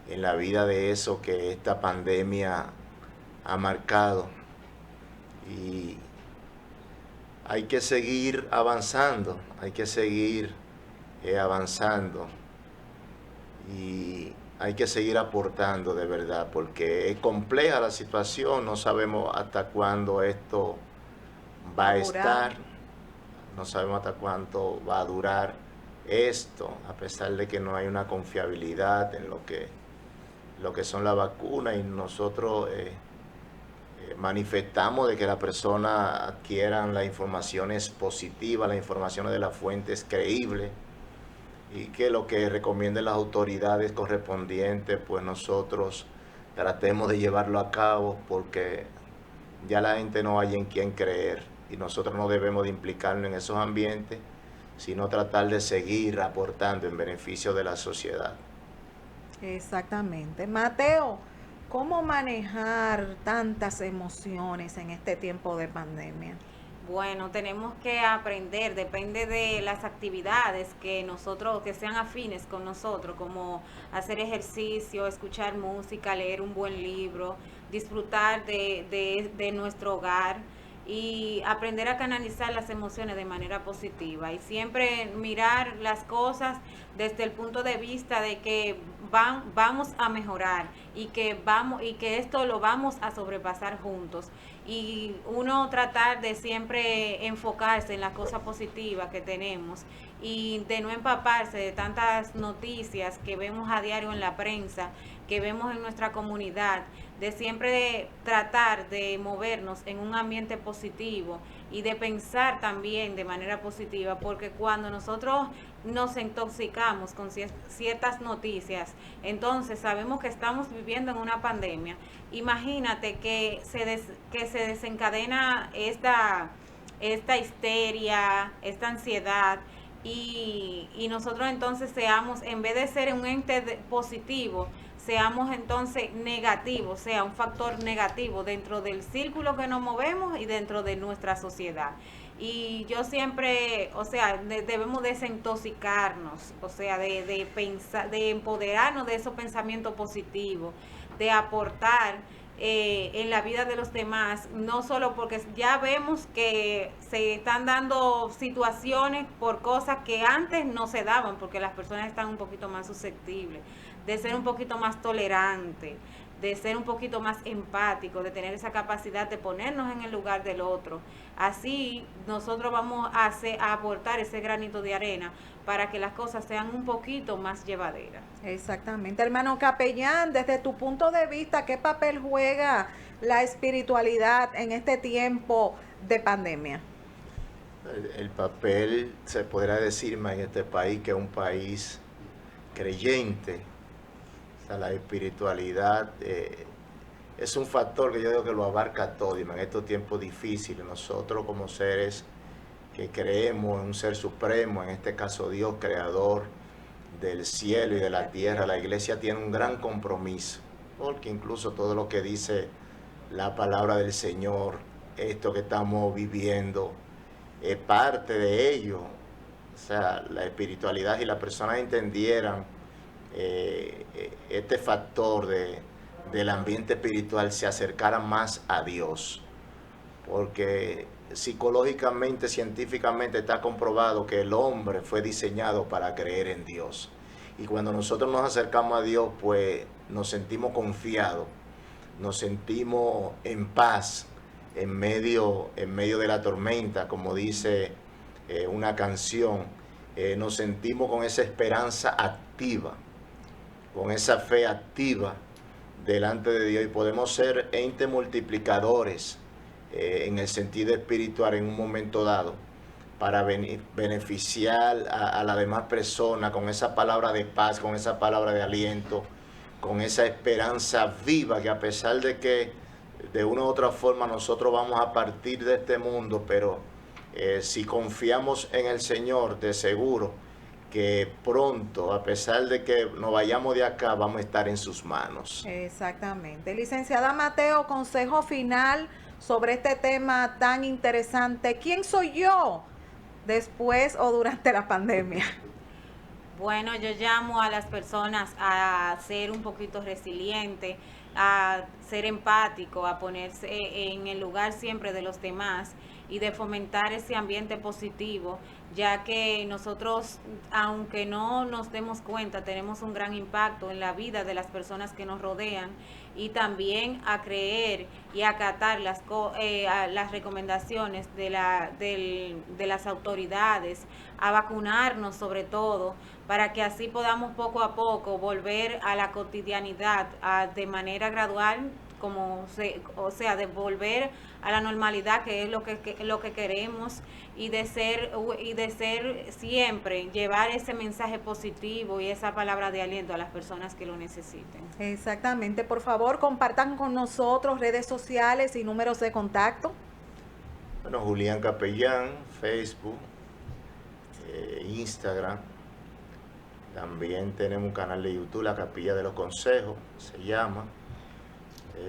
en la vida de eso que esta pandemia ha marcado y hay que seguir avanzando, hay que seguir avanzando y hay que seguir aportando de verdad, porque es compleja la situación, no sabemos hasta cuándo esto va a estar, no sabemos hasta cuánto va a durar esto, a pesar de que no hay una confiabilidad en lo que son las vacunas y nosotros manifestamos de que las personas adquieran las informaciones positivas, las informaciones de las fuentes creíbles y que lo que recomienden las autoridades correspondientes, pues nosotros tratemos de llevarlo a cabo porque ya la gente no hay en quién creer y nosotros no debemos de implicarnos en esos ambientes, sino tratar de seguir aportando en beneficio de la sociedad. Exactamente. Mateo, ¿cómo manejar tantas emociones en este tiempo de pandemia? Bueno, tenemos que aprender, depende de las actividades que sean afines con nosotros, como hacer ejercicio, escuchar música, leer un buen libro, disfrutar de nuestro hogar y aprender a canalizar las emociones de manera positiva y siempre mirar las cosas desde el punto de vista de que vamos a mejorar y que esto lo vamos a sobrepasar juntos y uno tratar de siempre enfocarse en las cosas positivas que tenemos y de no empaparse de tantas noticias que vemos a diario en la prensa, que vemos en nuestra comunidad, de siempre tratar de movernos en un ambiente positivo y de pensar también de manera positiva, porque cuando nosotros nos intoxicamos con ciertas noticias, entonces sabemos que estamos viviendo en una pandemia. Imagínate que se desencadena esta histeria, esta ansiedad, y nosotros entonces seamos, en vez de ser un ente positivo, seamos entonces negativos, sea un factor negativo dentro del círculo que nos movemos y dentro de nuestra sociedad. Y yo siempre, o sea, debemos desintoxicarnos, o sea, de pensar, de empoderarnos de esos pensamientos positivos, de aportar en la vida de los demás, no solo porque ya vemos que se están dando situaciones por cosas que antes no se daban, porque las personas están un poquito más susceptibles, de ser un poquito más tolerante, de ser un poquito más empático, de tener esa capacidad de ponernos en el lugar del otro. Así nosotros vamos a aportar ese granito de arena para que las cosas sean un poquito más llevaderas. Exactamente. Hermano capellán, desde tu punto de vista, ¿qué papel juega la espiritualidad en este tiempo de pandemia? El papel, se podrá decir más en este país, que es un país creyente. O sea, la espiritualidad es un factor que yo digo que lo abarca todo, y en estos tiempos difíciles, nosotros como seres que creemos en un ser supremo, en este caso Dios, creador del cielo y de la tierra, la iglesia tiene un gran compromiso, porque incluso todo lo que dice la palabra del Señor, esto que estamos viviendo, es parte de ello. O sea, la espiritualidad, y las personas entendieran este factor del ambiente espiritual, se acercaran más a Dios, porque psicológicamente, científicamente está comprobado que el hombre fue diseñado para creer en Dios. Y cuando nosotros nos acercamos a Dios, pues nos sentimos confiados, nos sentimos en paz en medio de la tormenta, como dice una canción. Nos sentimos con esa esperanza activa, con esa fe activa delante de Dios, y podemos ser entes multiplicadores en el sentido espiritual en un momento dado, para beneficiar a las demás personas con esa palabra de paz, con esa palabra de aliento, con esa esperanza viva, que a pesar de que de una u otra forma nosotros vamos a partir de este mundo, pero si confiamos en el Señor, de seguro que pronto, a pesar de que nos vayamos de acá, vamos a estar en sus manos. Exactamente. Licenciada Mateo, consejo final sobre este tema tan interesante. ¿Quién soy yo después o durante la pandemia? Bueno, yo llamo a las personas a ser un poquito resiliente, a ser empático, a ponerse en el lugar siempre de los demás y de fomentar ese ambiente positivo, ya que nosotros, aunque no nos demos cuenta, tenemos un gran impacto en la vida de las personas que nos rodean, y también a creer y acatar las recomendaciones de las autoridades, a vacunarnos sobre todo, para que así podamos poco a poco volver a la cotidianidad de manera gradual, de volver a la normalidad, que es lo que queremos, y de ser siempre, llevar ese mensaje positivo y esa palabra de aliento a las personas que lo necesiten. Exactamente. Por favor, compartan con nosotros redes sociales y números de contacto. Bueno, Julián Capellán, Facebook, Instagram. También tenemos un canal de YouTube, La Capilla de los Consejos, se llama.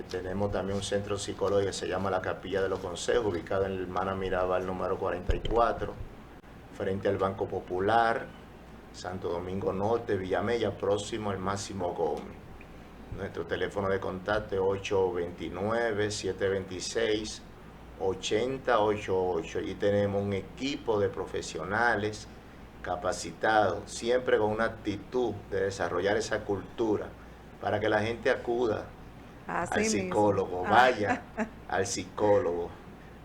Tenemos también un centro psicológico que se llama La Capilla de los Consejos, ubicado en el Hermana Mirabal número 44, frente al Banco Popular, Santo Domingo Norte, Villamella, próximo al Máximo Gómez. Nuestro teléfono de contacto es 829-726-8088, y tenemos un equipo de profesionales capacitados, siempre con una actitud de desarrollar esa cultura, para que la gente acuda al psicólogo, vaya al psicólogo,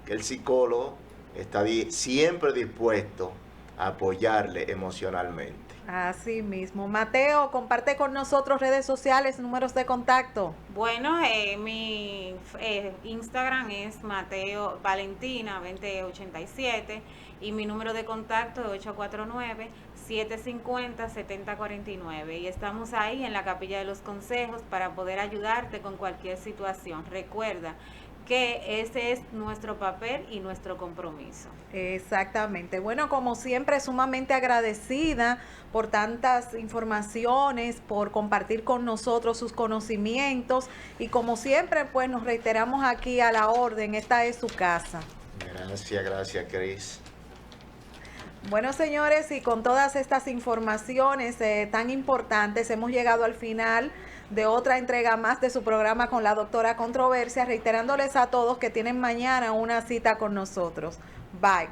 que el psicólogo está siempre dispuesto a apoyarle emocionalmente. Así mismo. Mateo, comparte con nosotros redes sociales, números de contacto. Bueno, mi Instagram es Mateo Valentina 2087, y mi número de contacto es 849-750-7049, y estamos ahí en la Capilla de los Consejos para poder ayudarte con cualquier situación. Recuerda que ese es nuestro papel y nuestro compromiso. Exactamente. Bueno, como siempre, sumamente agradecida por tantas informaciones, por compartir con nosotros sus conocimientos, y como siempre, pues nos reiteramos aquí a la orden. Esta es su casa. Gracias, Cris. Bueno, señores, y con todas estas informaciones tan importantes, hemos llegado al final de otra entrega más de su programa con la doctora Controversia, reiterándoles a todos que tienen mañana una cita con nosotros. Bye.